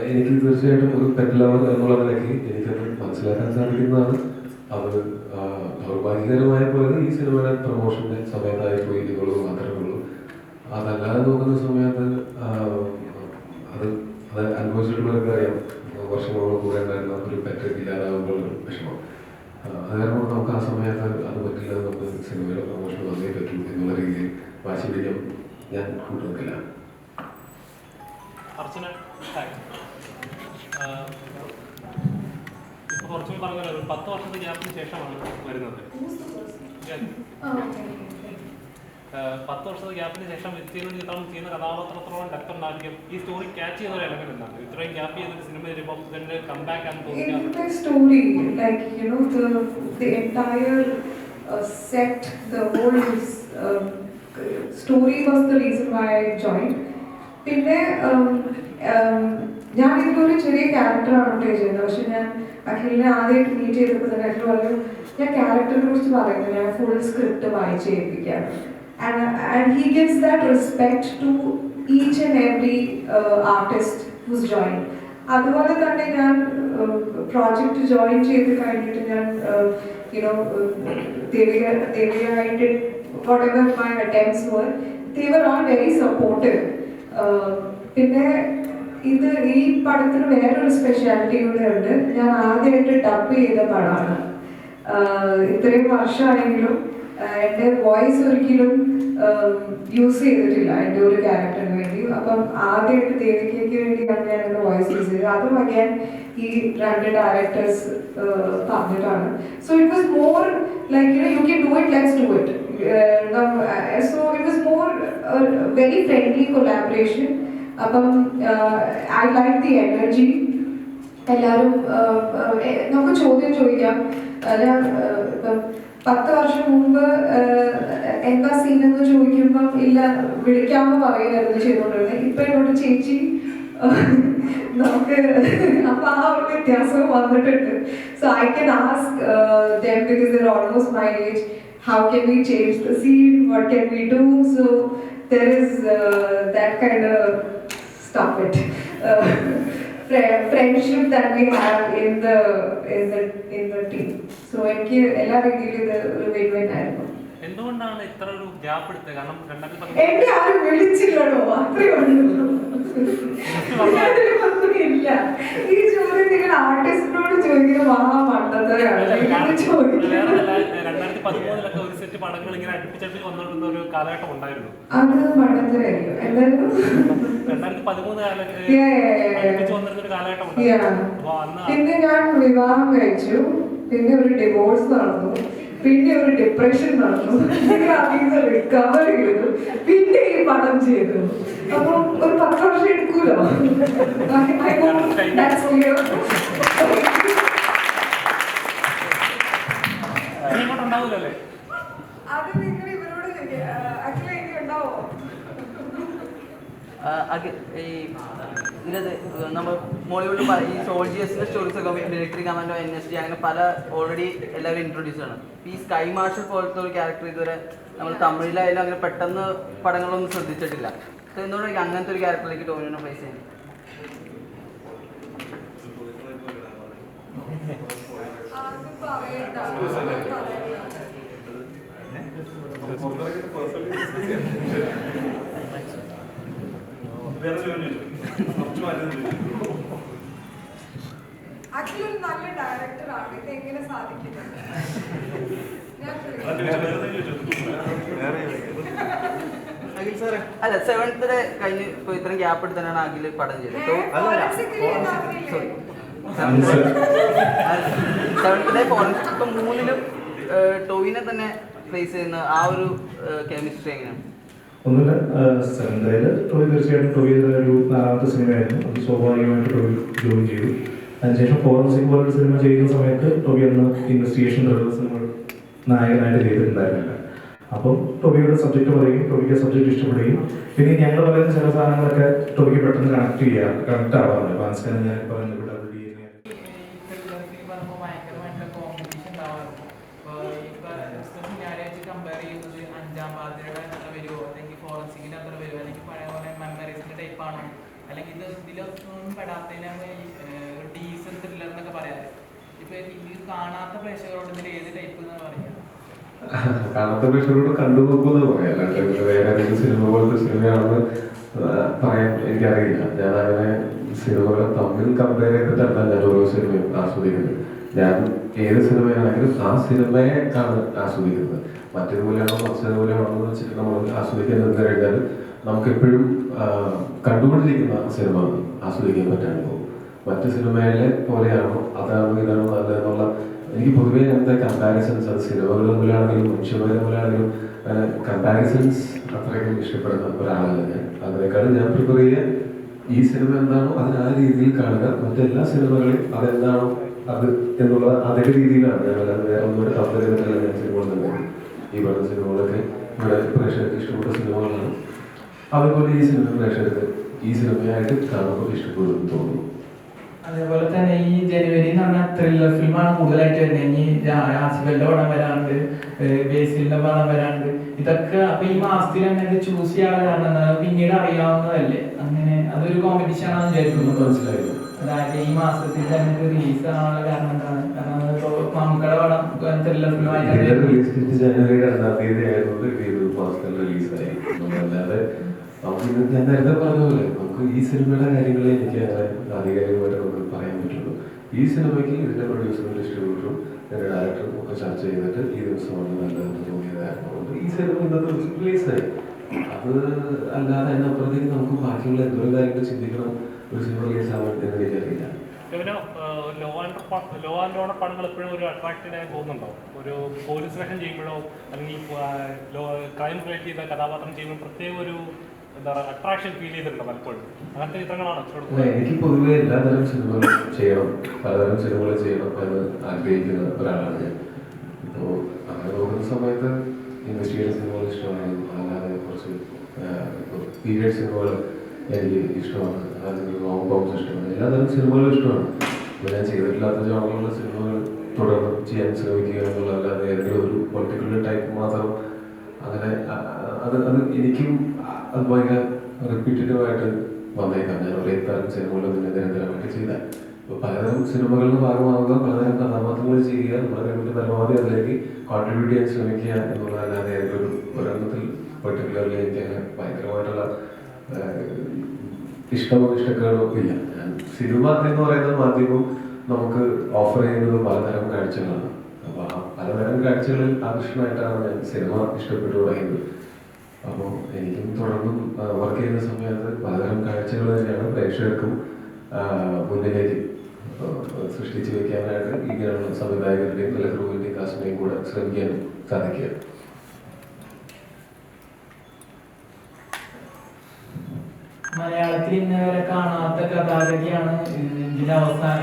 എനിക്ക് തീർച്ചയായിട്ടും ഒരു പെറ്റ് ലവർ എന്നുള്ള നിലയ്ക്ക് എനിക്കത് മനസ്സിലാക്കാൻ സാധിക്കുന്നതാണ്. അത് ദൗർഭാഗ്യകരമായ പോലെ ഈ സിനിമയുടെ പ്രൊമോഷൻ്റെ സമയത്തായി പോയി എന്നുള്ളത് മാത്രമേ ഉള്ളൂ. അതല്ലാതെ നോക്കുന്ന സമയത്ത് അത് അനുഭവിച്ചിട്ടുള്ളവർക്ക് അറിയാം, വർഷങ്ങളോളം കൂടെ ഉണ്ടായിരുന്ന ഒരു പെറ്റ് ഇല്ലാതാകുമ്പോൾ വിഷമം. അത് കാരണം നമുക്ക് ആ സമയത്ത് അത് പറ്റില്ല, നമുക്ക് സിനിമയുടെ പ്രൊമോഷൻ വന്നേ പറ്റൂ എന്നുള്ള രീതിയിൽ വാശി പിടിക്കാൻ ഞാൻ കൂട്ടുനിൽക്കില്ല. ഇപ്പൊ കുറച്ചുകൂടി പറഞ്ഞ ഒരു 10 വർഷത്തെ ഗ്യാപ്പിന് ശേഷമാണ് വരുന്നത്. 10 വർഷത്തെ ഗ്യാപ്പിന് ശേഷം ചെയ്യുന്ന കഥാപാത്രത്തോളം ഡെപ്ത് ഉണ്ടായിരിക്കും. ഈ സ്റ്റോറി ക്യാച്ച് ചെയ്യുന്ന ഒരു എലമെന്റ് എന്താണ്? ഇത്രയും ഗ്യാപ്പ് ചെയ്തൊരു സിനിമ വരുമ്പോൾ ഇതിന്റെ കംബാക്ക് ആണ് തോന്നുന്നത്. Story like you know, the entire set, the whole story was the reason why I joined. പിന്നെ ഞാൻ ഇതിലൊരു ചെറിയ ക്യാരക്ടറാണ് പ്ലേ ചെയ്യുന്നത്. പക്ഷെ ഞാൻ അഖിലിനെ ആദ്യമായിട്ട് മീറ്റ് ചെയ്തപ്പോൾ തന്നെ അഖിൽ പറഞ്ഞു ഞാൻ ക്യാരക്ടറിനെ കുറിച്ച് പറയുന്നത് ഞാൻ ഫുൾ സ്ക്രിപ്റ്റ് വായിച്ച് ഏൽപ്പിക്കാണ്. And he gives that respect to each and every artist who's joined. അതുപോലെ തന്നെ ഞാൻ പ്രോജക്റ്റ് ജോയിൻ ചെയ്ത് കഴിഞ്ഞിട്ട് ഞാൻ ദേവികയായിട്ട് whatever my attempts were, they were all very supportive. പിന്നെ ഇത് ഈ പടത്തിന് വേറൊരു സ്പെഷ്യാലിറ്റി കൂടെ ഉണ്ട്. ഞാൻ ആദ്യമായിട്ട് ഡബ് ചെയ്ത പടമാണ്. ഇത്രയും വർഷമാണെങ്കിലും എൻ്റെ വോയിസ് ഒരിക്കലും യൂസ് ചെയ്തിട്ടില്ല എൻ്റെ ഒരു ക്യാരക്ടറിന് വേണ്ടി. അപ്പം ആദ്യമായിട്ട് ദേവികയ്ക്ക് വേണ്ടിയാണ് ഞാൻ എൻ്റെ വോയിസ് യൂസ് ചെയ്തത്. അതും again ഈ രണ്ട് ഡയറക്ടേഴ്സ് പറഞ്ഞിട്ടാണ്. So it was more like you can do it, let's do it. So it was more a very friendly collaboration. അപ്പം I like the energy. എല്ലാവരും നമുക്ക് ചോദ്യം ചോദിക്കാം. ഞാൻ ഇപ്പം 10 വർഷം മുമ്പ് എന്താ സീനെന്ന് ചോദിക്കുമ്പം ഇല്ല വിളിക്കാമെന്ന് പറയുമായിരുന്നു ചെയ്തുകൊണ്ടിരുന്നത്. ഇപ്പം എന്നോട് ചേച്ചി നമുക്ക് അപ്പം ആ ഒരു വ്യത്യാസം വന്നിട്ടുണ്ട്. So I can ask them because they're almost my age. How can we change the scene? What can we do? So there is that kind of stuff. Friendship that we have in the team. So എനിക്ക് എല്ലാ രീതിയിലും ഇത് ഒരു win-win ആയിരുന്നു. എന്തുകൊണ്ടാണ് ഇത്ര ഒരു gap എടുത്തത്? കാരണം എന്നെ ആരും വിളിച്ചില്ലടോ, അത്രേ ഉള്ളൂ. ഇല്ല, ഈ ചോദ്യം നിങ്ങൾ ആർട്ടിസ്റ്റിനോട് ചോദിക്കുന്ന മഹാമണ്ഡലമാണ്. 2013 ഒരു സെറ്റ് പടങ്ങൾ ഇങ്ങനെ അടുപ്പിച്ചടുപ്പിച്ച് വന്നുകൊണ്ടിരുന്ന ഒരു കാലഘട്ടം ഉണ്ടായിരുന്നു. അത് മണ്ഡലമായിരിക്കും. എന്തായാലും 2013 അടുപ്പിച്ച് വന്നിരുന്ന ഒരു കാലഘട്ടം ഉണ്ടായിരുന്നു. പിന്നെ ഞാൻ വിവാഹം കഴിച്ചു, പിന്നെ ഒരു ഡിവോഴ്സ് നടന്നു, പിന്നെ ഒരു ഡിപ്രഷൻ നടന്നു, അതിന് റിക്കവർ ചെയ്തു, പിന്നെ ഈ പടം ചെയ്തു. അപ്പൊ ഒരു 10 വർഷം എടുക്കൂലോ. ഉണ്ടാവൂലല്ലേ? അത് നിങ്ങൾ ഇവരോട് അഖില ഇനി ഉണ്ടാവോ? ഇതിനകത്ത് നമ്മൾ മോളിവുഡ് ഈ സോൾജിയേഴ്സിൻ്റെ സ്റ്റോറീസ് ഒക്കെ മിലിറ്ററി കമാൻഡോ, NSG അങ്ങനെ പല ഓൾറെഡി എല്ലാവരും ഇൻട്രൊഡ്യൂസ് ആണ്. ഈ സ്കൈ മാർഷൽ പോലത്തെ ഒരു ക്യാരക്ടർ ഇതുവരെ നമ്മൾ തമിഴിലായാലും അങ്ങനെ പെട്ടെന്ന് പടങ്ങളൊന്നും ശ്രദ്ധിച്ചിട്ടില്ല. എന്തുകൊണ്ടായിരിക്കും അങ്ങനത്തെ ഒരു ക്യാരക്ടറിലേക്ക് ടോവിനോനെ പ്ലേസ് ചെയ്യുന്നത്? അഖിൽ ഒരു നല്ല ഡയറക്ടറാണ്. ഇത് എങ്ങനെ സാധിക്കുന്നത്? അല്ല, 7th കഴിഞ്ഞ് ഇപ്പോൾ ഇത്രയും ഗ്യാപ്പ് എടുത്ത് തന്നെയാണ് അഖിൽ പടം ചെയ്തത്. 7th ഫോറൻസിക് ഇപ്പം 3ലും ടോവിനെ തന്നെ പ്ലേസ് ചെയ്യുന്ന ആ ഒരു കെമിസ്ട്രി എങ്ങനെയാണ്? ഒന്നുമില്ല, 7th ടോവി തീർച്ചയായിട്ടും ടോവിയുടെ ഒരു 4ാമത്തെ സിനിമയായിരുന്നു. അത് സ്വാഭാവികമായിട്ട് ടോവി ജോയിൻ ചെയ്തു. അതിനുശേഷം ഫോറൻസിക് പോലൊരു സിനിമ ചെയ്യുന്ന സമയത്ത് ടോവി അന്ന് ഇൻവെസ്റ്റിഗേഷൻ ത്രില്ലർ സിനിമകൾ നായകനായിട്ട് ചെയ്തിട്ടുണ്ടായിരുന്നില്ല. അപ്പം ടോവിയുടെ സബ്ജക്റ്റ് പറയും, ടോവിക്ക് സബ്ജക്റ്റ് ഇഷ്ടപ്പെടുകയും പിന്നെ ഞങ്ങൾ പറയുന്ന ചില സാധനങ്ങളൊക്കെ ടോവിക്ക് പെട്ടെന്ന് കണക്ട് ആവാറുണ്ട്. ഭാസ്കരൻ ഞാൻ പറയുന്നത് കമ്പയർ ചെയ്യുന്നത് 5ാം പാതിരയുടെ അത്ര വരുമോ, അല്ലെങ്കിൽ ഫോറൻസിക്കിന്റെ അത്ര വരുമോ, അല്ലെങ്കിൽ പഴയ പോലെ മെമ്മറീസിന്റെ ടൈപ്പ് ആണോ, അല്ലെങ്കിൽ ഇത് ഇതിലൊന്നും പെടാത്തതിനാണ് ഒരു ഡീസന്റ് ത്രില്ലർ എന്നൊക്കെ പറയാറ്. ഇപ്പൊ ഈ കാണാത്ത പ്രേക്ഷകരോട് ഇതിൽ ഏത് ടൈപ്പ് എന്ന് പറയാം? കാണാത്ത പ്രേക്ഷകരോട് കണ്ടുനോക്കൂന്ന് പറയാം. അല്ലാണ്ട് വേറെ ഏതെങ്കിലും സിനിമ പോലത്തെ സിനിമയാണെന്ന് പറയാൻ എനിക്കറിയില്ല. ഞാൻ അങ്ങനെ സിനിമകളെ തമ്മിൽ കമ്പയർ ചെയ്തിട്ടല്ല ഞാൻ ഓരോ സിനിമയും ആസ്വദിക്കുന്നത്. ഞാൻ ഏത് സിനിമയാണെങ്കിലും ആ സിനിമയെ ആസ്വദിക്കുന്നത്. മറ്റേതുപോലെയാണോ മറ്റേതുപോലെയാണോ എന്ന് വെച്ചിട്ട് നമ്മൾ ആസ്വദിക്കാൻ നിന്ന് കഴിഞ്ഞാൽ നമുക്കെപ്പോഴും കണ്ടുകൊണ്ടിരിക്കുന്ന സിനിമ ആസ്വദിക്കാൻ പറ്റാണ്ട് പോകും. മറ്റ് സിനിമയിലെ പോലെയാണോ അതാണോ ഇതാണോ നല്ലതെന്നുള്ള എനിക്ക് പൊതുവേ അങ്ങനത്തെ കമ്പാരിസൺസ്, അത് സിനിമകൾ തമ്മിലാണെങ്കിലും മനുഷ്യന്മാർ തമ്മിലാണെങ്കിലും കമ്പാരിസൺസ് അത്രയ്ക്കും ഇഷ്ടപ്പെടുന്ന ഒരാളല്ല ഞാൻ. അതിനേക്കാളും ഞാൻ പ്രിഫർ ചെയ്യുക ഈ സിനിമ എന്താണോ അതിന് ആ രീതിയിൽ കാണുക. മറ്റെല്ലാ സിനിമകളെയും അതെന്താണോ അത് എന്നുള്ള അതേ രീതിയിലാണ് ഞങ്ങൾ വേറെ ഒന്നുകൂടെ കമ്പനി തന്നെയല്ല ഞാൻ സിനിമകൾ തന്നെ ഈ പറഞ്ഞ സിനിമകളൊക്കെ ഇവിടെ പ്രേക്ഷകർക്ക് ഇഷ്ടപ്പെട്ട സിനിമകളാണ്. അതുപോലെ ഈ സിനിമ പ്രേക്ഷകർക്ക് ഈ സിനിമയായിട്ട് കാണുമ്പോൾ ഇഷ്ടപ്പെടുമെന്ന് തോന്നുന്നു. അതേപോലെ തന്നെ ഈ ജനുവരി എന്ന് പറഞ്ഞാൽ ത്രില്ലർ ഫിലിമാണ് കൂടുതലായിട്ട് വരുന്നത്. ഇനി ആസിഫലിന്റെ പടം വരാണ്ട്, ബേസിലിന്റെ പടം വരാണ്ട്, ഇതൊക്കെ അപ്പൊ ഈ മാസത്തിൽ തന്നെ ഇത് ചൂസ് ചെയ്യാനുള്ള കാരണം എന്താണ്? പിന്നീട് അറിയാവുന്നതല്ലേ, അങ്ങനെ അതൊരു കോമ്പറ്റീഷൻ ആണെന്ന് വിചാരിക്കുന്നത്. മനസ്സിലായില്ല. അതായത് ഈ മാസത്തിൽ തന്നെ റിലീസ് ആവാനുള്ള കാരണം എന്താണ്? കാരണം ഇപ്പൊ മമ്മൂക്കയുടെ പടം ത്രില്ലർ ഫിലിമായിട്ട് ജനുവരി 2-ാം തീയതി ആയതുകൊണ്ട് ഈ മാസത്തിൽ റിലീസായി. അല്ലാതെ നമുക്ക് ഞാൻ നേരത്തെ പറഞ്ഞ പോലെ നമുക്ക് ഈ സിനിമയുടെ കാര്യങ്ങളെ എനിക്ക് ആധികാരികമായിട്ട് നമുക്ക് പറയാൻ പറ്റുള്ളൂ. ഈ സിനിമയ്ക്ക് ഇതിന്റെ പ്രൊഡ്യൂസറും ഡിസ്ട്രിബ്യൂട്ടറും എൻ്റെ ഡയറക്ടറും ഒക്കെ ചർച്ച ചെയ്തിട്ട് ഈ ദിവസമാണ് നല്ലതെന്ന് തോന്നിയതായിരുന്നു. ഈ സിനിമ ഇന്നത്തെ ദിവസം റിലീസായി. അത് അല്ലാതെ അതിനപ്പുറത്തേക്ക് നമുക്ക് ബാക്കിയുള്ള എന്തോരം കാര്യങ്ങൾ ചിന്തിക്കണം ഒരു സിനിമ റിലീസ് ആവാൻ എന്ന് എനിക്കറിയില്ല. ലോ ആൻഡ് ഓർഡർ പടങ്ങൾ എപ്പോഴും ഒരു അട്രാക്റ്റഡ് ആയി പോകുന്നുണ്ടോ? ഒരു പോലീസ് വേഷം ചെയ്യുമ്പോഴോ അല്ലെങ്കിൽ ക്രൈം റിലേറ്റ് ചെയ്ത കഥാപാത്രം ചെയ്യുമ്പോൾ പ്രത്യേക ഒരു എന്താ പറയുക അട്രാക്ഷൻ ഫീൽ ചെയ്തിട്ടുണ്ടോ പലപ്പോഴും? അങ്ങനത്തെ ചിത്രങ്ങളാണ് എനിക്ക് പൊതുവെ എല്ലാതരം സിനിമകളും ചെയ്യണം, പലതരം സിനിമകൾ ചെയ്യണം എന്ന് ആഗ്രഹിക്കുന്ന ഒരാളാണ് ഞാൻ. ഇപ്പോൾ അങ്ങനെ നോക്കുന്ന സമയത്ത് ഇൻവെസ്റ്റിഗേഷൻ സിനിമകൾ ഇഷ്ടമാണ്, അല്ലാതെ കുറച്ച് പീരിയഡ് സിനിമകൾ എനിക്ക് ഇഷ്ടമാണ്, അല്ലെങ്കിൽ റോം കോംസ് ഇഷ്ടമാണ്, എല്ലാതരം സിനിമകളും ഇഷ്ടമാണ്. ഇപ്പോൾ ഞാൻ ചെയ്തിട്ടില്ലാത്ത ജോണറുള്ള സിനിമകൾ തുടർന്ന് ചെയ്യാൻ ശ്രമിക്കുക എന്നുള്ളതല്ലാതെ ഏതെങ്കിലും ഒരു പെർട്ടിക്കുലർ ടൈപ്പ് മാത്രം അങ്ങനെ അത് എനിക്കും അത് ഭയങ്കര റിപ്പീറ്റീവായിട്ട് വന്നേക്കാം. ഞാൻ ഒരേ തരം സിനിമകൾ പിന്നെ നിരന്തരമായിട്ട് ചെയ്താൽ ഇപ്പോൾ പലതരം സിനിമകളുടെ ഭാഗമാകുക, പലതരം കഥാപാത്രങ്ങൾ ചെയ്യുക, നമ്മുടെ കഴിവിൻ്റെ പരമാവധി അതിലേക്ക് കോൺട്രിബ്യൂട്ട് ചെയ്യാൻ ശ്രമിക്കുക എന്നുള്ളതല്ലാതെ ഒരെണ്ണത്തിൽ പെർട്ടിക്കുലർലി എനിക്ക് അങ്ങനെ ഭയങ്കരമായിട്ടുള്ള ഇഷ്ടമോ ഇഷ്ടക്കേടോ ഇല്ല. സിനിമ എന്ന് പറയുന്ന മാധ്യമം നമുക്ക് ഓഫർ ചെയ്യുന്നത് പലതരം കാഴ്ചകളാണ്. അപ്പോൾ ആ പലതരം കാഴ്ചകളിൽ ആകർഷണമായിട്ടാണ് ഞാൻ സിനിമ ഇഷ്ടപ്പെട്ടു തുടങ്ങിയത്. അപ്പോൾ എനിക്കും തുടർന്നും വർക്ക് ചെയ്യുന്ന സമയത്ത് പലതരം കാഴ്ചകൾ തന്നെയാണ് പ്രേക്ഷകർക്കും മുന്നിലേക്ക് സൃഷ്ടിച്ചു വയ്ക്കാനായിട്ട് ഇങ്ങനെയുള്ള സംവിധായകരുടെയും നല്ല ക്രൂവിൻ്റെയും കാസ്റ്റിൻ്റെയും കൂടെ ശ്രമിക്കാനും സാധിക്കുക. മലയാളത്തിൽ ഇന്ന് വരെ കാണാത്ത കഥാഗതിയാണ്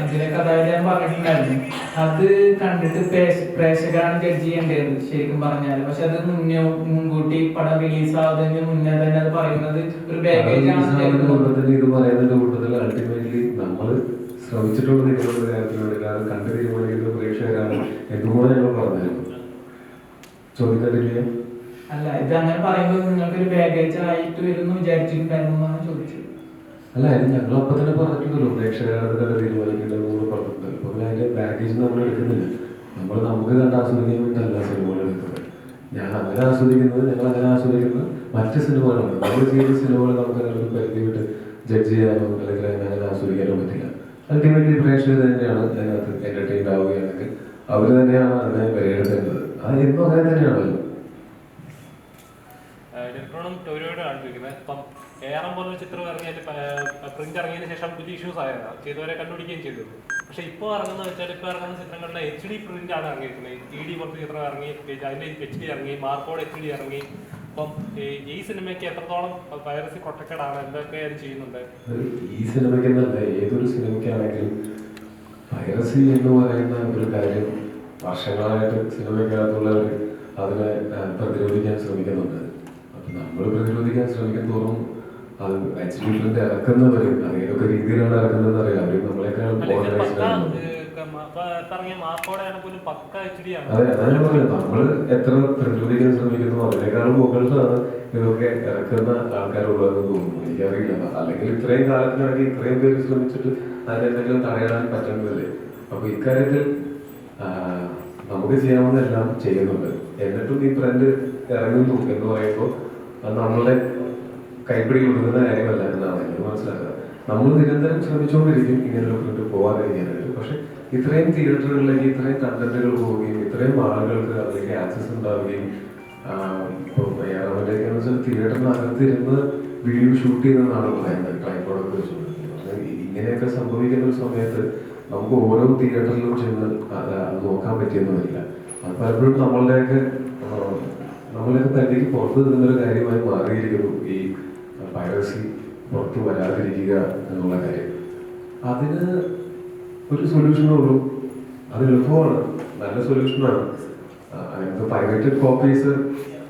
ഇതിലെ കഥാഗതി ഞാൻ പറഞ്ഞിട്ടുണ്ടായിരുന്നു. അത് കണ്ടിട്ട് പ്രേക്ഷകരാണ് ജഡ്ജ് ചെയ്യേണ്ടത് ശരിക്കും പറഞ്ഞാൽ. പക്ഷെ അത് മുൻകൂട്ടി പടം റിലീസ് ആവുന്നതിന് മുന്നേ തന്നെ അത് പറയുന്നത് ഒരു ബാഗേജ് ആണ്. ഇത് പറയുന്നതിന്റെ കൂട്ടത്തിൽ അൾട്ടിമേറ്റ്ലി നമ്മൾ ശ്രമിച്ചിട്ടുള്ള നിങ്ങളുടെ കാര്യത്തിലൂടെ കാരണം കണ്ടു തീരുമാനിക്കുന്ന പ്രേക്ഷകരാണ് എന്തുകൂടെ ഞങ്ങൾ പറഞ്ഞായിരുന്നു. ചോദിക്കാതില്ലേ? അല്ല, ഇത് അങ്ങനെ പറയുമ്പോൾ നിങ്ങൾക്കൊരു ബാഗേജ് ആയിട്ട് വരുന്നു വിചാരിച്ചിട്ടുണ്ടായിരുന്നു എന്നാണ് ചോദിച്ചത്. അല്ല, ഇത് ഞങ്ങൾ അപ്പം തന്നെ പറഞ്ഞിട്ടുണ്ടല്ലോ, പ്രേക്ഷകരാണ് തന്നെ തീരുമാനിക്കേണ്ടത് കൂടെ പറഞ്ഞിട്ടുണ്ടല്ലോ. അപ്പോൾ അതിന്റെ ബാഗേജ് നമ്മൾ എടുക്കുന്നില്ല. നമുക്ക് കണ്ട് ആസ്വദിക്കാൻ വേണ്ടിയിട്ടല്ല സിനിമകൾ എടുക്കുന്നത്. ഞാൻ അങ്ങനെ ആസ്വദിക്കുന്നത്, ഞങ്ങൾ അങ്ങനെ ആസ്വദിക്കുന്നത് മറ്റ് സിനിമകളാണ്. നമ്മൾ ചെയ്യുന്ന സിനിമകൾ നമുക്ക് അങ്ങനെ ഒരു പരിധി വിട്ട് ജഡ്ജ് ചെയ്യാനോ അല്ലെങ്കിൽ അങ്ങനെ ആസ്വദിക്കാനോ പറ്റില്ല. അൾട്ടിമേറ്റ്ലി പ്രേക്ഷകർ തന്നെയാണ് അതിനകത്ത് എന്റർടൈൻഡ് ആവുകയാണെങ്കിൽ അവർ തന്നെയാണ് അതിനെ വിലയിരുത്തേണ്ടത്. അത് എന്നും അങ്ങനെ തന്നെയാണല്ലോ. ഇപ്പം ഏറെ പോലെ ചിത്രം ഇറങ്ങിയാൽ പ്രിന്റ് ഇറങ്ങിയതിന് ശേഷം വലിയ ഇഷ്യൂസ് ആയതാണ്, ചെയ്തവരെ കണ്ടുപിടിക്കുകയും ചെയ്തത്. പക്ഷെ ഇപ്പോൾ ഇറങ്ങുന്ന വെച്ചാൽ ഇപ്പോൾ ഇറങ്ങുന്ന ചിത്രങ്ങളുടെ HD പ്രിന്റ് ആണ് ഇറങ്ങിയിരിക്കുന്നത്. ED പോലത്തെ ചിത്രം ഇറങ്ങി, അതിന്റെ HD ഇറങ്ങി, മാർക്കോഡ് HD ഇറങ്ങി. അപ്പം ഈ സിനിമയ്ക്ക് എത്രത്തോളം പൈറസി പ്രൊട്ടക്റ്റഡ് ആണ്, എന്തൊക്കെ അത് ചെയ്യുന്നുണ്ട്? ഈ സിനിമയ്ക്ക് എന്നല്ല, ഏതൊരു സിനിമയ്ക്കാണെങ്കിലും പൈറസി എന്ന് പറയുന്ന ഒരു കാര്യം വർഷങ്ങളായിട്ട് സിനിമയ്ക്കകത്തുള്ളവർ അതിനെ പ്രതിരോധിക്കാൻ ശ്രമിക്കുന്നുണ്ട്. അപ്പം നമ്മൾ പ്രതിരോധിക്കാൻ ശ്രമിക്കും തോറും അത് HD പ്രിന്റ് ഇറക്കുന്നവർ അത് ഏതൊക്കെ രീതിയിലാണ് ഇറക്കുന്നത് അറിയാം. അവർ നമ്മളെക്കാൾ അതെ, അതാണ് പറയുന്നത്. നമ്മൾ എത്ര പ്രതിരോധിക്കാൻ ശ്രമിക്കുന്നു അതിനേക്കാളും മുകളിലാണ് ഇതൊക്കെ ഇറക്കുന്ന ആൾക്കാരുള്ളതെന്ന് തോന്നുന്നു. എനിക്കറിയില്ല. അല്ലെങ്കിൽ ഇത്രയും കാലത്തിനിടയ്ക്ക് ഇത്രയും പേര് ശ്രമിച്ചിട്ട് അതിനെന്തെങ്കിലും തടയാൻ പറ്റുന്നതല്ലേ. അപ്പൊ ഇക്കാര്യത്തിൽ നമുക്ക് ചെയ്യാവുന്നതെല്ലാം ചെയ്യുന്നുണ്ട്. എന്നിട്ടും ഈ ട്രെൻഡ് ഇറങ്ങുന്നു എന്ന് പറയുമ്പോൾ അത് നമ്മളുടെ കൈപ്പിടി കൊടുക്കുന്ന കാര്യമല്ല എന്നാണ് എനിക്ക് മനസ്സിലാക്കുക. നമ്മൾ നിരന്തരം ശ്രമിച്ചുകൊണ്ടിരിക്കും ഇങ്ങനെയുള്ള പ്രിന്റ് പോകാതിരിക്കാനായിട്ട്. പക്ഷെ ഇത്രയും തിയേറ്ററുകളിലേക്ക് ഇത്രയും കണ്ടന്റുകൾ പോവുകയും ഇത്രയും ആളുകൾക്ക് അതിലേക്ക് ആക്സസ് ഉണ്ടാവുകയും ഇപ്പോൾ അവരുടെയൊക്കെ എന്ന് വെച്ചാൽ തിയേറ്ററിനകത്തിരുന്ന് വീഡിയോ ഷൂട്ട് ചെയ്യുന്നതാണ് പറയുന്നത്, ട്രൈപോഡൊക്കെ വെച്ചുകൊണ്ടിരിക്കുന്നത്. ഇങ്ങനെയൊക്കെ സംഭവിക്കുന്ന ഒരു സമയത്ത് നമുക്ക് ഓരോ തിയേറ്ററിലും ചെന്ന് അത് നോക്കാൻ പറ്റിയെന്നില്ല. അത് പലപ്പോഴും നമ്മളുടെയൊക്കെ പരിധിക്ക് പുറത്ത് നിന്നൊരു കാര്യമായി മാറിയിരിക്കുന്നു ഈ പൈറസി പുറത്ത് വരാതിരിക്കുക എന്നുള്ള കാര്യം. അതിന് ഒരു സൊല്യൂഷനേ ഉള്ളൂ. അത് എളുപ്പമാണ്, നല്ല സൊല്യൂഷനാണ്. അങ്ങനത്തെ പൈറേറ്റഡ് കോപ്പീസ്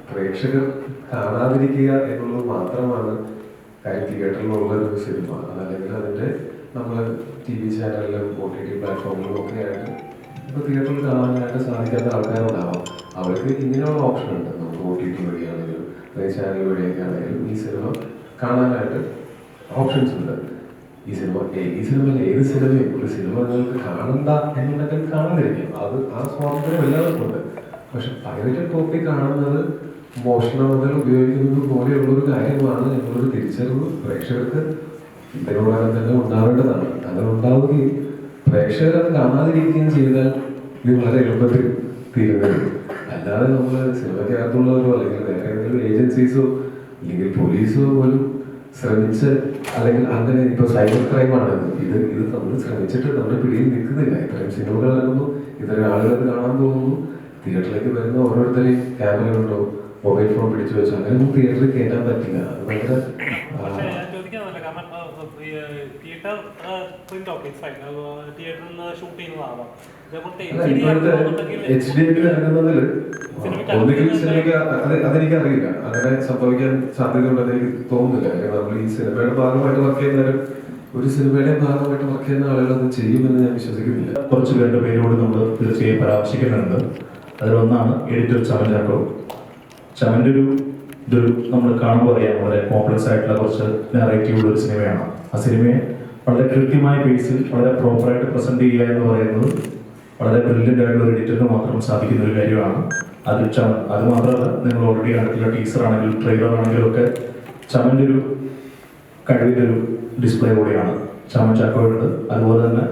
പ്രേക്ഷകർ കാണാതിരിക്കുക എന്നുള്ളത് മാത്രമാണ് കാര്യം. തിയേറ്ററിലുള്ള ഒരു സിനിമ അതല്ലെങ്കിൽ അതിൻ്റെ നമ്മൾ TV ചാനലിലും OTT പ്ലാറ്റ്ഫോമിലും ഒക്കെ ആയിട്ട് ഇപ്പോൾ തിയേറ്ററിൽ കാണാനായിട്ട് സാധിക്കാത്ത ആൾക്കാരുണ്ടാവാം. അവർക്ക് ഇങ്ങനെയുള്ള ഓപ്ഷൻ ഉണ്ട്. നമുക്ക് OTT വഴിയാണെങ്കിലും ചാനൽ വഴിയൊക്കെ ആണെങ്കിലും ഈ സിനിമ കാണാനായിട്ട് ഓപ്ഷൻസ് ഉണ്ട്. ഈ സിനിമയിൽ ഏത് സിനിമയും ഒരു സിനിമ നിങ്ങൾക്ക് കാണണ്ട എന്നുണ്ടെങ്കിൽ കാണാതിരിക്കും. അത് ആ സ്വാതന്ത്ര്യം എല്ലാവർക്കും ഉണ്ട്. പക്ഷെ പൈറേറ്റഡ് കോപ്പി കാണുന്നത് മോഷണം മുതൽ ഉപയോഗിക്കുന്നത് പോലെയുള്ളൊരു കാര്യമാണ് എന്നുള്ളൊരു തിരിച്ചറിവ് പ്രേക്ഷകർക്ക് ഇതിനോടകം തന്നെ ഉണ്ടാവേണ്ടതാണ്. അങ്ങനെ ഉണ്ടാവുകയും പ്രേക്ഷകർ അത് കാണാതിരിക്കുകയും ചെയ്താൽ ഇത് വളരെ എളുപ്പത്തിൽ തീരുന്നത്. അല്ലാതെ നമ്മൾ സിനിമയ്ക്കകത്തുള്ളവരോ അല്ലെങ്കിൽ വേറെ ഏതെങ്കിലും ഏജൻസീസോ അല്ലെങ്കിൽ പോലീസോ പോലും ശ്രമിച്ച് അല്ലെങ്കിൽ അങ്ങനെ ഇപ്പോൾ സൈബർ ക്രൈമാണ് ഇത് നമ്മൾ ശ്രമിച്ചിട്ട് നമ്മുടെ പിടിയിൽ നിൽക്കുന്നില്ല. ഇത്രയും സിനിമകൾ ഇറങ്ങുന്നു, ഇത്രയും ആളുകൾക്ക് കാണാൻ പോകുന്നു, തിയേറ്ററിലേക്ക് വരുന്ന ഓരോരുത്തരെയും ക്യാമറ ഉണ്ടോ മൊബൈൽ ഫോൺ പിടിച്ചു വെച്ചോ അങ്ങനെയൊന്നും തിയേറ്ററിൽ കയറ്റാൻ പറ്റില്ല. അത് ഭയങ്കര HD ഇറങ്ങുന്നതിൽ ഒന്നുകിൽ സിനിമയ്ക്ക് അതെനിക്ക് അറിയില്ല, അങ്ങനെ സംഭവിക്കാൻ സാധ്യതയുണ്ടെന്ന് എനിക്ക് തോന്നുന്നില്ല. നമ്മൾ ഈ സിനിമയുടെ ഭാഗമായിട്ട് വർക്ക് ചെയ്യുന്നവരും ഒരു സിനിമയുടെ ഭാഗമായിട്ട് വർക്ക് ചെയ്യുന്ന ആളുകൾ അത് ചെയ്യുമെന്ന് ഞാൻ വിശ്വസിക്കുന്നില്ല. കുറച്ച് പേരുടെ പേരോട് നമ്മൾ തീർച്ചയായും പരാമർശിക്കുന്നുണ്ട്. അതിലൊന്നാണ് എഡിറ്റർ ചമൻ ചാക്കോ. ചമൻ്റെ ഇതൊരു നമ്മൾ കാണുമ്പോൾ അറിയാം വളരെ കോംപ്ലക്സ് ആയിട്ടുള്ള കുറച്ച് നെറേറ്റീവുള്ള ഒരു സിനിമയാണ്. ആ സിനിമയെ വളരെ കൃത്യമായ പേസിൽ വളരെ പ്രോപ്പറായിട്ട് പ്രസന്റ് ചെയ്യുക എന്ന് പറയുന്നത് വളരെ ബ്രില്യൻ്റ് ആയിട്ടുള്ള ഒരു എഡിറ്ററിന് മാത്രം സാധിക്കുന്ന ഒരു കാര്യമാണ്. അത് മാത്രമല്ല, നിങ്ങൾ ഓൾറെഡി കണ്ടിട്ടുള്ള ടീസർ ആണെങ്കിലും ട്രെയിലർ ആണെങ്കിലും ഒക്കെ ചമൻ്റെ ഒരു കഴിവിൻ്റെ ഒരു ഡിസ്പ്ലേ കൂടിയാണ് ചമൻ ചാക്കോയുണ്ട്. അതുപോലെ തന്നെ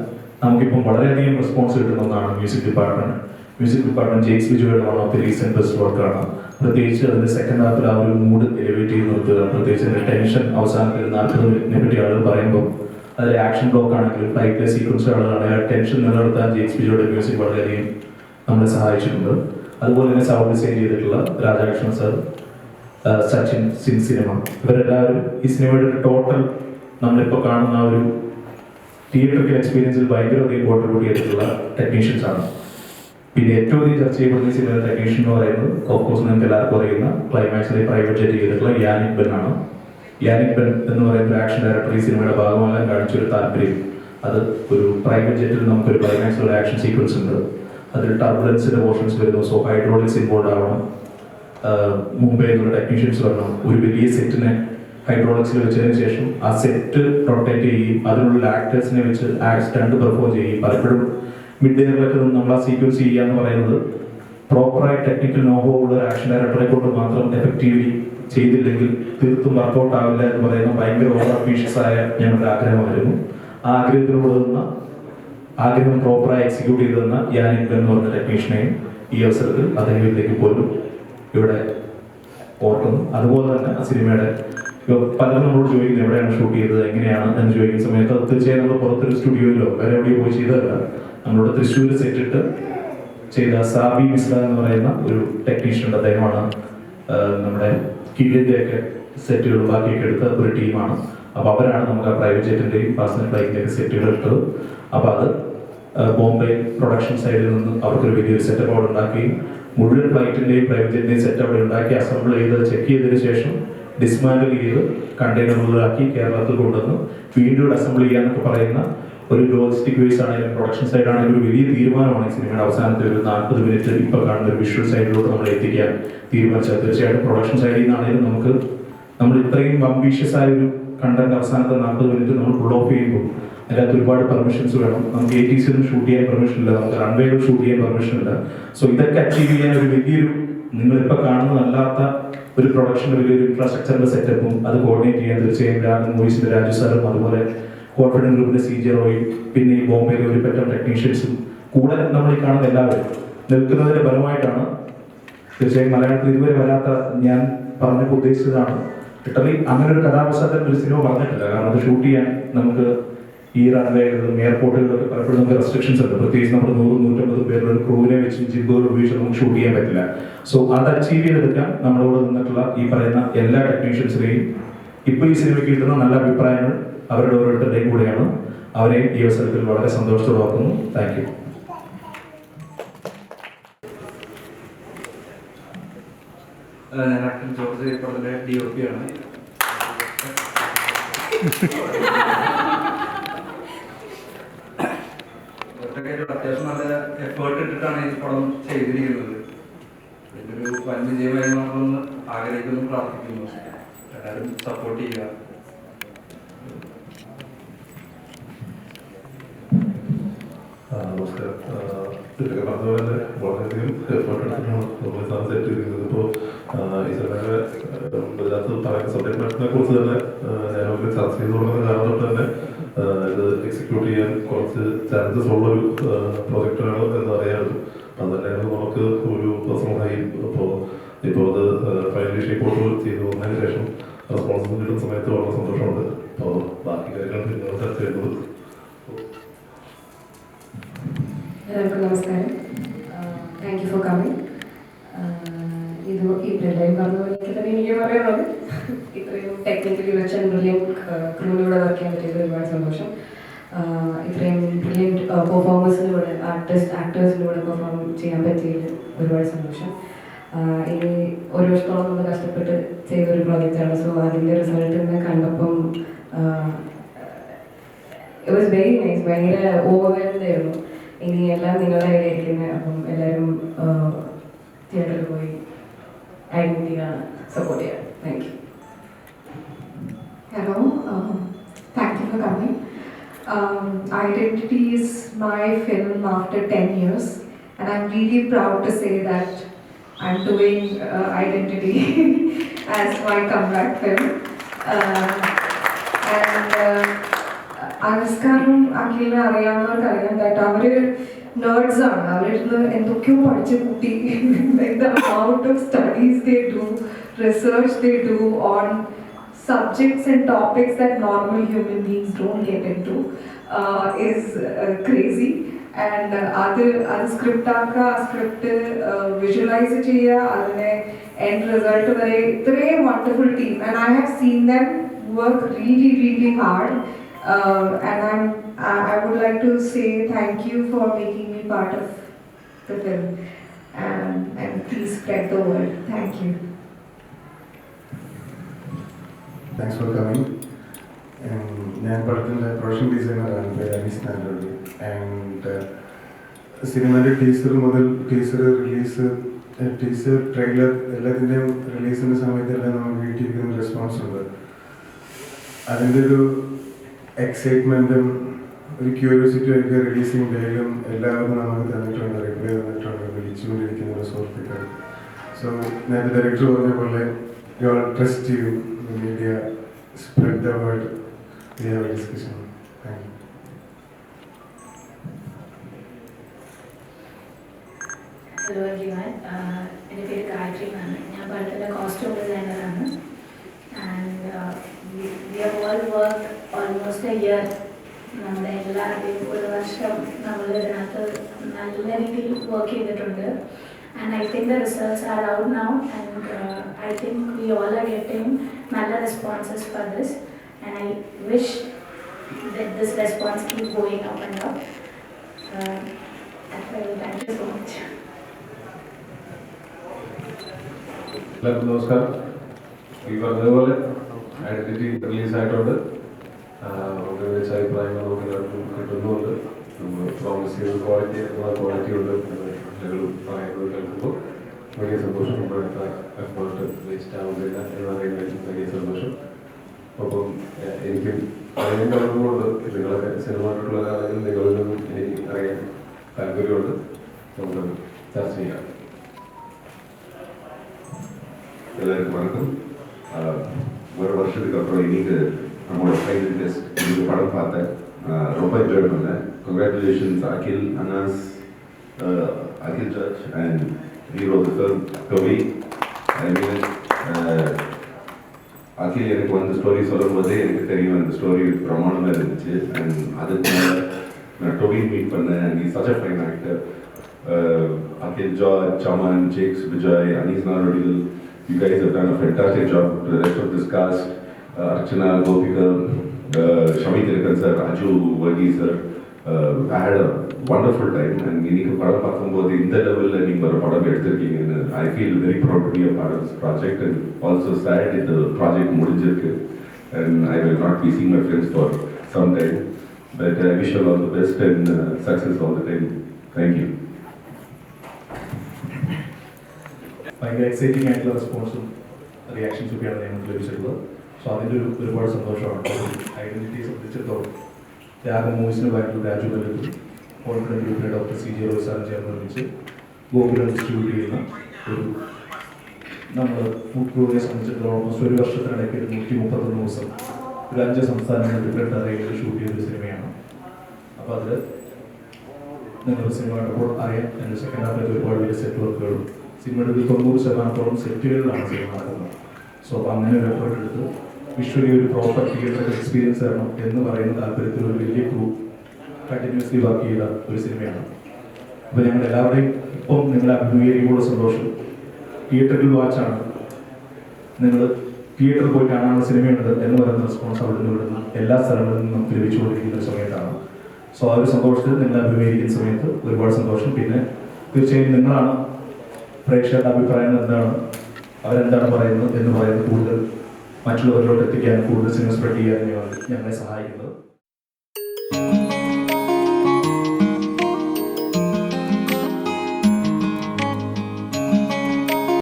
നമുക്കിപ്പം വളരെയധികം റെസ്പോൺസ് കിട്ടുന്ന ഒന്നാണ് മ്യൂസിക് ഡിപ്പാർട്ട്മെന്റ് ജെയ്ക്സ് ബിജോയുടെ one of the recent best വർക്കാണ്. പ്രത്യേകിച്ച് അതിന്റെ സെക്കൻഡ് ഹാഫിൽ ആ ഒരു മൂഡ് എലിവേറ്റ് ചെയ്ത് നിർത്തുക, പ്രത്യേകിച്ച് അതിന്റെ ടെൻഷൻ അവസാനത്തിൽ 40 മിനിറ്റിനെ പറ്റി ആളുകൾ പറയുമ്പോൾ അതിലെ ആക്ഷൻ ബ്ലോക്ക് ആണെങ്കിലും ഫ്ലൈറ്റിലെ സീക്വൻസുകളാണെങ്കിൽ ആ ടെൻഷൻ നിലനിർത്താൻ ജെയ്ക്സ് ബിജോയുടെ മ്യൂസിക് വളരെയധികം നമ്മളെ സഹായിച്ചിട്ടുണ്ട്. അതുപോലെ തന്നെ സൗണ്ട് ഡിസൈൻ ചെയ്തിട്ടുള്ള രാധാകൃഷ്ണൻ സർ, സച്ചിൻ സിനിമ, ഇവരെല്ലാവരും ഈ സിനിമയുടെ ഒരു ടോട്ടൽ നമ്മളിപ്പോൾ കാണുന്ന ഒരു തിയേറ്ററിക്കൽ എക്സ്പീരിയൻസിൽ ഭയങ്കരധികം കോൺട്രിബ്യൂട്ട് ചെയ്തിട്ടുള്ള ടെക്നീഷ്യൻസ് ആണ്. പിന്നെ ഏറ്റവും അധികം ചർച്ച ചെയ്യപ്പെടുന്ന ഈ സിനിമയുടെ ടെക്നീഷ്യൻ എന്ന് പറയുന്നത് ഓഫ്കോഴ്സ് നിങ്ങൾക്ക് എല്ലാവർക്കും അറിയുന്ന ക്ലൈമാക്സിലെ പ്രൈവറ്റ് ജെറ്റ് ചെയ്തിട്ടുള്ള യാനിക് ബെൻ ആണ്. യാനിക് ബെൻ എന്ന് പറയുന്ന ഒരു ആക്ഷൻ ഡയറക്ടർ ഈ സിനിമയുടെ ഭാഗമാകാൻ കാണിച്ചൊരു താല്പര്യം, അത് ഒരു പ്രൈവറ്റ് ജെറ്റിൽ നമുക്കൊരു ക്ലൈമാക്സിലുള്ള ആക്ഷൻ സീക്വൻസ് ഉണ്ട്, അതിൽ ടർബുലൻസിന്റെ പോർഷൻസ് വരുന്നു, സോ ഹൈഡ്രോളിക്സ് ഇൻവോൾവ് ആവണം, മുംബൈയിൽ നിന്നുള്ള ടെക്നീഷ്യൻസ് വരണം, ഒരു വലിയ സെറ്റിനെ ഹൈഡ്രോളിക്സിൽ വെച്ചതിന് ശേഷം ആ സെറ്റ് റൊട്ടേറ്റ് ചെയ്യും, അതിനുള്ള ആക്ടേഴ്സിനെ വെച്ച് സ്റ്റണ്ട് പെർഫോം ചെയ്യും. പലപ്പോഴും മിഡ് എയറിലൊക്കെ നമ്മൾ ആ സീക്വൻസ് ചെയ്യുക എന്ന് പറയുന്നത് പ്രോപ്പറായി ടെക്നിക്കൽ നോഹോ ഉള്ള ആക്ഷൻ ഡയറക്ടറെ കൊണ്ട് മാത്രം എഫക്റ്റീവ്ലി ചെയ്തില്ലെങ്കിൽ തീർത്തും വർക്കൗട്ട് ആവില്ല എന്ന് പറയുന്ന ഭയങ്കര ഓവർ അംബീഷ്യസ് ആയ ഞങ്ങളുടെ ആഗ്രഹമായിരുന്നു. ആ ആഗ്രഹം പ്രോപ്പറായി എക്സിക്യൂട്ട് ചെയ്തു തന്ന യാനിക് ബെൻ എന്ന് പറഞ്ഞ ടെക്നീഷ്യനെയും ഈ അവസരത്തിൽ അദ്ദേഹത്തിലേക്ക് പോലും ഇവിടെ ഓർക്കുന്നു. അതുപോലെ തന്നെ ആ സിനിമയുടെ പലരും നമ്മളോട് ചോദിക്കുന്നത് എവിടെയാണ് ഷൂട്ട് ചെയ്തത്, എങ്ങനെയാണ് എന്ന് ചോദിക്കുന്ന സമയത്ത് അത് തീർച്ചയായും നമ്മൾ പുറത്തൊരു സ്റ്റുഡിയോയിലോ വേറെ എവിടെയോ പോയി ചെയ്തതല്ല, നമ്മളിവിടെ തൃശ്ശൂർ സെറ്റിട്ട് ചെയ്ത സാബി മിശ്ര എന്ന് പറയുന്ന ഒരു ടെക്നീഷ്യൻ ഉണ്ട്. അദ്ദേഹമാണ് നമ്മുടെ കിലിന്റെ ഒക്കെ സെറ്റുകളും ബാക്കിയൊക്കെ എടുത്ത ഒരു ടീമാണ്. അപ്പോൾ അവരാണ് നമുക്ക് ആ പ്രൈവറ്റ് ജെറ്റിന്റെയും പേഴ്സണൽ ഫ്ലൈറ്റിന്റെയും സെറ്റുകൾ ഇട്ടത്. അപ്പോൾ അത് ബോംബെ പ്രൊഡക്ഷൻ സൈഡിൽ നിന്ന് അവർക്കൊരു വലിയൊരു സെറ്റപ്പ് അവിടെ ഉണ്ടാക്കുകയും മുഴുവൻ ഫ്ലൈറ്റിന്റെയും പ്രൈവറ്റ് ജെറ്റിന്റെയും സെറ്റ് അവിടെ ഉണ്ടാക്കി അസംബിൾ ചെയ്ത് ചെക്ക് ചെയ്തതിനു ശേഷം ഡിസ്മാൻഡിൽ ചെയ്ത് കണ്ടെയ്നറുകളിലാക്കി കേരളത്തിൽ കൊണ്ടുവന്ന് വീണ്ടും അസംബിൾ ചെയ്യാന്നൊക്കെ പറയുന്ന ഒരു ലോജിസ്റ്റിക് വേസ് ആണെങ്കിലും പ്രൊഡക്ഷൻ സൈഡ് ആണെങ്കിലും ഒരു വലിയ തീരുമാനമാണ് ഈ സിനിമയുടെ അവസാനത്തെ ഒരു 40 മിനിറ്റ് ഇപ്പോൾ കാണുന്ന ഒരു വിഷ്വൽ സൈഡിലോട്ട് നമ്മൾ എത്തിക്കാൻ തീരുമാനിച്ചത്. തീർച്ചയായിട്ടും പ്രൊഡക്ഷൻ സൈഡിൽ നിന്നാണെങ്കിലും നമ്മൾ ഇത്രയും അംബീഷ്യസ് ആയ ഒരു കണ്ടന്റ് അവസാനത്തെ 40 മിനിറ്റ് നമ്മൾ ഫുൾ ഓഫ് ചെയ്യുമ്പോൾ അതിനകത്ത് ഒരുപാട് പെർമിഷൻസ് വേണം. നമുക്ക് ATC ഒന്നും ഷൂട്ട് ചെയ്യാൻ പെർമിഷൻ ഇല്ല, നമുക്ക് റൺവേകൾ ഷൂട്ട് ചെയ്യാൻ പെർമിഷൻ ഇല്ല. സോ ഇതൊക്കെ അച്ചീവ് ചെയ്യാൻ ഒരു വലിയൊരു നിങ്ങളിപ്പോൾ കാണുന്നതല്ലാത്ത ഒരു പ്രൊഡക്ഷൻ്റെ വലിയൊരു ഇൻഫ്രാസ്ട്രക്ചറിന്റെ സെറ്റപ്പും അത് കോർഡിനേറ്റ് ചെയ്യാൻ തീർച്ചയായും മൂവീസിന്റെ രാജു സാറും അതുപോലെ കോൺഫിഡൻസ് ഗ്രൂപ്പിന്റെ CJ റോയും പിന്നെ ഈ ബോംബെയിലെ ഒരു പറ്റം ടെക്നീഷ്യൻസും കൂടെ നമ്മൾ ഈ കാണുന്ന എല്ലാവരും നിൽക്കുന്നതിന്റെ ഫലമായിട്ടാണ് തീർച്ചയായും മലയാളത്തിൽ ഇതുവരെ വരാത്ത ഞാൻ പറഞ്ഞപ്പോൾ ഉദ്ദേശിച്ചതാണ്. ഇട്ടലി അങ്ങനെ ഒരു കഥാപശ്ചാത്തലം ഒരു സിനിമ പറഞ്ഞിട്ടില്ല. കാരണം അത് ഷൂട്ട് ചെയ്യാൻ നമുക്ക് ഈ റൺവേകളിലും എയർപോർട്ടുകളിലൊക്കെ പലപ്പോഴും നമുക്ക് റെസ്ട്രിക്ഷൻസ് ഉണ്ട്. പ്രത്യേകിച്ച് നമ്മൾ 100-150 പേരുടെ ഒരു ക്രൂവിനെ വെച്ച് ജിബുകൾ ഉപയോഗിച്ച് നമുക്ക് ഷൂട്ട് ചെയ്യാൻ പറ്റില്ല. സോ അത് അച്ചീവ് ചെയ്തെടുക്കാൻ നമ്മളോട് നിന്നിട്ടുള്ള ഈ പറയുന്ന എല്ലാ ടെക്നീഷ്യൻസിനെയും ഇപ്പോൾ ഈ സിനിമയ്ക്ക് കിട്ടുന്ന നല്ല അഭിപ്രായങ്ങൾ അവരുടെ ഓരോരുത്തരുടെയും കൂടെയാണ്. അവരെ ഈ അവസരത്തിൽ വളരെ സന്തോഷത്തോടെ ഓർക്കുന്നു. Thank you. ഞാൻ ആക്ടർ ജോർജ് ഈ പടത്തിൻ്റെ DOP ആണ്. അത്യാവശ്യം നല്ല എഫേർട്ട് ഇട്ടിട്ടാണ് ഈ പടം ചെയ്തിരിക്കുന്നത്. ഇതൊരു വൻ വിജയമായി മാറണമെന്ന് ആഗ്രഹിക്കുന്നു, പ്രാർത്ഥിക്കുന്നു. എല്ലാവരും സപ്പോർട്ട് ചെയ്യുക. നമസ്കാരം. ഇതൊക്കെ പറഞ്ഞ പോലെ വളരെയധികം എഫേർട്ട് എടുത്തിട്ടാണ് നമ്മൾ സാധനം സെറ്റ് ചെയ്തിരിക്കുന്നത്. ഇപ്പോൾ ഈ സിനിമയുടെ ഇതിനകത്ത് പറയുന്ന സബ്ജക്ട് മാറ്ററിനെ കുറിച്ച് തന്നെ ഞാനൊക്കെ ചർച്ച ചെയ്ത് തുടങ്ങുന്ന കാരണം തൊട്ട് തന്നെ ഇത് എക്സിക്യൂട്ട് ചെയ്യാൻ കുറച്ച് ചാൻസസ് ഉള്ളൊരു പ്രൊജക്റ്റാണ് എന്ന് അറിയാമായിരുന്നു. അത് തന്നെയാണ് നമുക്ക് ഒരു പേഴ്സണലായി ഇപ്പോൾ അത് ഫൈനലി ഷേപ്പ് ചെയ്ത് വന്നതിന് ശേഷം റെസ്പോൺസിബിൾ കിട്ടുന്ന സമയത്ത് വളരെ സന്തോഷമുണ്ട്. അപ്പോൾ ബാക്കി കാര്യങ്ങൾ നിങ്ങൾ ചർച്ച ചെയ്യുന്നത്. എല്ലാവർക്കും നമസ്കാരം. Thank you for coming. ഇത് ഇവരെല്ലാവരും പറഞ്ഞ പോലെ തന്നെ എനിക്ക് പറയാനുള്ളത് ഇത്രയും ടെക്നിക്കലി റിച്ച് ആൻഡ് ബ്രില്യൻറ്റ് ക്രൂവിലൂടെ വർക്ക് ചെയ്യാൻ പറ്റിയത് ഒരുപാട് സന്തോഷം. ഇത്രയും ബ്രില്യൻറ്റ് പെർഫോമൻസിലൂടെ ആക്ടേഴ്സിലൂടെ പെർഫോം ചെയ്യാൻ പറ്റിയത് ഒരുപാട് സന്തോഷം. ഇനി ഒരു വർഷത്തോളം നമ്മൾ കഷ്ടപ്പെട്ട് ചെയ്തൊരു പ്രോജക്റ്റാണ്. സോ അതിൻ്റെ റിസൾട്ട് ഇന്ന് കണ്ടപ്പം ഇറ്റ് വാസ് വെരി നൈസ്. ഭയങ്കര ഓവർവെൽഡ് ആയിരുന്നു. ഇനി എല്ലാം നിങ്ങളുടെ കയ്യിലിരിക്കുന്നത്. അപ്പം എല്ലാവരും തിയേറ്ററിൽ പോയി ഐഡൻറ്റിറ്റി കാണാൻ സപ്പോർട്ട് ചെയ്യാം. Thank you. Hello, thank you for coming. Identity is my film after 10 years, and I'm really proud to say that I'm doing Identity as my comeback film. അനുഷ്കാനും അഖിലിനെ അറിയാവുന്നവർക്ക് അറിയാം ദാറ്റ് അവർ നേർഡ്സാണ്. അവരിരുന്ന് എന്തൊക്കെയോ പഠിച്ച് കൂട്ടി the amount of studies they do, research they do on subjects and topics that normal human beings don't get into is crazy. And അത് script ആക്കുക, script visualise ചെയ്യുക, അതിനെ end result വരെ ഇത്രയും wonderful team. And I have seen dum work really really hard. And I would like to say thank you for making me part of the film, and please spread the word. Thank you. Thanks for coming. ഞാൻ പടത്തിൻ്റെ production ഡിസൈനറാണ്, പേര് Anees നായരോട്. And സിനിമയുടെ teaser മുതൽ teaser release, teaser trailer എല്ലാത്തിൻ്റെയും റിലീസിൻ്റെ സമയത്തെല്ലാം നമുക്ക് കിട്ടിയിരിക്കുന്ന response ഉണ്ട്. അതിൻ്റെ ഒരു എക്സൈറ്റ്മെൻറ്റും ഒരു ക്യൂരിയോസിറ്റിയും ഒക്കെ റിലീസിങ് ഡേയിലും എല്ലാവരും നമുക്ക് തന്നിട്ടുണ്ട്, റിപ്ലൈ തന്നിട്ടുണ്ട്, വിളിച്ചുകൊണ്ടിരിക്കുന്ന സുഹൃത്തുക്കൾ. സോ നേരത്തെ ഡയറക്ടർ പറഞ്ഞ പോലെ you all trust you media, spread the word, we have a discussion. Thank you. Hello everyone, എൻ്റെ പേര് ഗായത്രി എന്നാണ്. ഞാൻ പടത്തിൻ്റെ കോസ്റ്റ്യൂം ഡിസൈനറാണ്. And we have all work almost a year. നമ്മുടെ എല്ലാവരുടെയും ഒരു വർഷം നമ്മൾ ഇതിനകത്ത് നല്ല രീതിയിൽ വർക്ക് ചെയ്തിട്ടുണ്ട്. And I think the results are out now. And I think we all are getting നല്ല responses for this. And I wish that this response keep going up and up. Thank you so much. എല്ലാവർക്കും നമസ്കാരം. ഈ പറഞ്ഞതുപോലെ identity റിലീസായിട്ടുണ്ട്. വളരെ മികച്ച അഭിപ്രായങ്ങൾ നമുക്ക് എല്ലാവർക്കും കിട്ടുന്നുണ്ട്. നമ്മൾ പ്രോമിസ് ചെയ്ത ക്വാളിറ്റി ഉണ്ട് പറയുന്നത് കേൾക്കുമ്പോൾ വലിയ സന്തോഷം. നമ്മുടെ എഫേർട്ട് വേസ്റ്റ് ആവുന്നില്ല എന്ന് പറയുന്നതിൽ വലിയ സന്തോഷം. അപ്പം എനിക്ക് അറിയാൻ കഴിവുകൊണ്ട് നിങ്ങളൊക്കെ സിനിമയിലുള്ള കാലങ്ങളിൽ നിങ്ങളിൽ നിന്നും എനിക്ക് അറിയാൻ താല്പര്യമുണ്ട്. നമുക്ക് ചർച്ച ചെയ്യാം. எல்லாருக்கும் வணக்கம். ஒரு வருஷத்துக்கு அப்புறம் இன்னைக்கு நம்மளோட ஃபைனல் டெஸ்ட் இன்னைக்கு படம் பார்த்தேன். ரொம்ப என்ஜாய் பண்ணேன். Congratulations Akhil, Anas, Akhil George and hero the film கவி. ஐ மீன் அகில் எனக்கு வந்து ஸ்டோரி சொல்லும் போதே எனக்கு தெரியும் அந்த ஸ்டோரி பிரமாணமாக இருந்துச்சு. அண்ட் அதுக்கு நான் டொவி மீட் பண்ணேன். And is such a fine actor. Akhil, George, Saman, Jakes, Vijay, Anees நாரோடில், you guys have done a fantastic job. The rest of this cast, Archana, Gopika, Shamit Irkan sir, Aju, Varghese sir, I had a wonderful time, and இன்னைக்கு படம் பார்க்கும்போது இந்த லெவலில் நீங்கள் ஒரு படம் எடுத்திருக்கீங்கன்னு I feel very proud to be a part of this project, and also sad இந்த project முடிஞ்சிருக்கு, and I will not be seeing my friends for some time, but I wish you all the best and success all the time. Thank you. ഭയങ്കര exciting ആയിട്ടുള്ള റെസ്പോൺസും റിയാക്ഷൻസും ഒക്കെയാണ് ഞങ്ങൾക്ക് ലഭിച്ചിട്ടുള്ളത്. So അതിൻ്റെ ഒരുപാട് സന്തോഷമാണ്. ഐഡൻറ്റിറ്റി സംബന്ധിച്ചിടത്തോളം ത്യാഗം മൂവീസിന് ബാക്കിൽ രാജു മല്ലത്ത് കോൺഫിഡൻറ്റ് ഗ്രൂപ്പിലെ ഡോക്ടർ CJ റോയ് സാറും ചേർന്ന് നിർമ്മിച്ച് ഗോകുലം ഡിസ്ട്രിബ്യൂട്ട് ചെയ്യുന്ന ഒരു നമ്മൾ ഫുഡ് ക്രൂവിനെ സംബന്ധിച്ചിടത്തോളം ഓൾമോസ്റ്റ് ഒരു വർഷത്തിനിടയ്ക്ക് 131 ദിവസം ഒരു 5 സംസ്ഥാനങ്ങളിൽ ഡിഫറെൻറ്റ് അറേയിൽ ഷൂട്ട് ചെയ്തൊരു സിനിമയാണ്. അപ്പോൾ അതിൽ നിങ്ങൾ സിനിമ കണ്ടപ്പോൾ അറിയാം എൻ്റെ സെക്കൻഡ് ഹാഫിലേക്ക് ഒരുപാട് വലിയ സെറ്റ് വർക്കുകളും സിനിമയുടെ ഒരു 90% സെറ്റുകളിലാണ് സിനിമ നടക്കുന്നത്. സോ അപ്പോൾ അങ്ങനെ ഒരു എഫേർട്ട് എടുത്ത് വിഷ്വലി ഒരു പ്രോപ്പർ തിയേറ്റർ എക്സ്പീരിയൻസ് തരണം എന്ന് പറയുന്ന താല്പര്യത്തിൽ ഒരു വലിയ ക്രൂ കണ്ടിന്യൂസ്ലി വർക്ക് ചെയ്ത ഒരു സിനിമയാണ്. അപ്പോൾ ഞങ്ങൾ എല്ലാവരുടെയും ഇപ്പം നിങ്ങളെ അഭിമുഖീകരിക്കുമ്പോൾ സന്തോഷം. തിയേറ്ററിൽ വാച്ചാണ് നിങ്ങൾ തിയേറ്ററിൽ പോയി കാണാനുള്ള സിനിമയുണ്ട് എന്ന് പറയുന്ന റെസ്പോൺസ് അവിടെ നിന്ന് ഇവിടുന്ന് എല്ലാ സ്ഥലങ്ങളിൽ നിന്നും നമുക്ക് ലഭിച്ചുകൊണ്ടിരിക്കുന്ന ഒരു സമയത്താണ്. സോ ആ ഒരു സന്തോഷത്തിൽ നിങ്ങളെ അഭിമുഖീകരിക്കുന്ന സമയത്ത് ഒരുപാട് സന്തോഷം. പിന്നെ തീർച്ചയായും നിങ്ങളാണ് പ്രേക്ഷകരുടെ അഭിപ്രായങ്ങൾ എന്താണ്, അവരെന്താണ് പറയുന്നത് എന്ന് പറയുന്നത് കൂടുതൽ മറ്റുള്ളവരിലോട്ട് എത്തിക്കാൻ, കൂടുതൽ സിനിമ സ്പ്രെഡ് ചെയ്യാൻ ഞങ്ങളെ സഹായിക്കുന്നത്.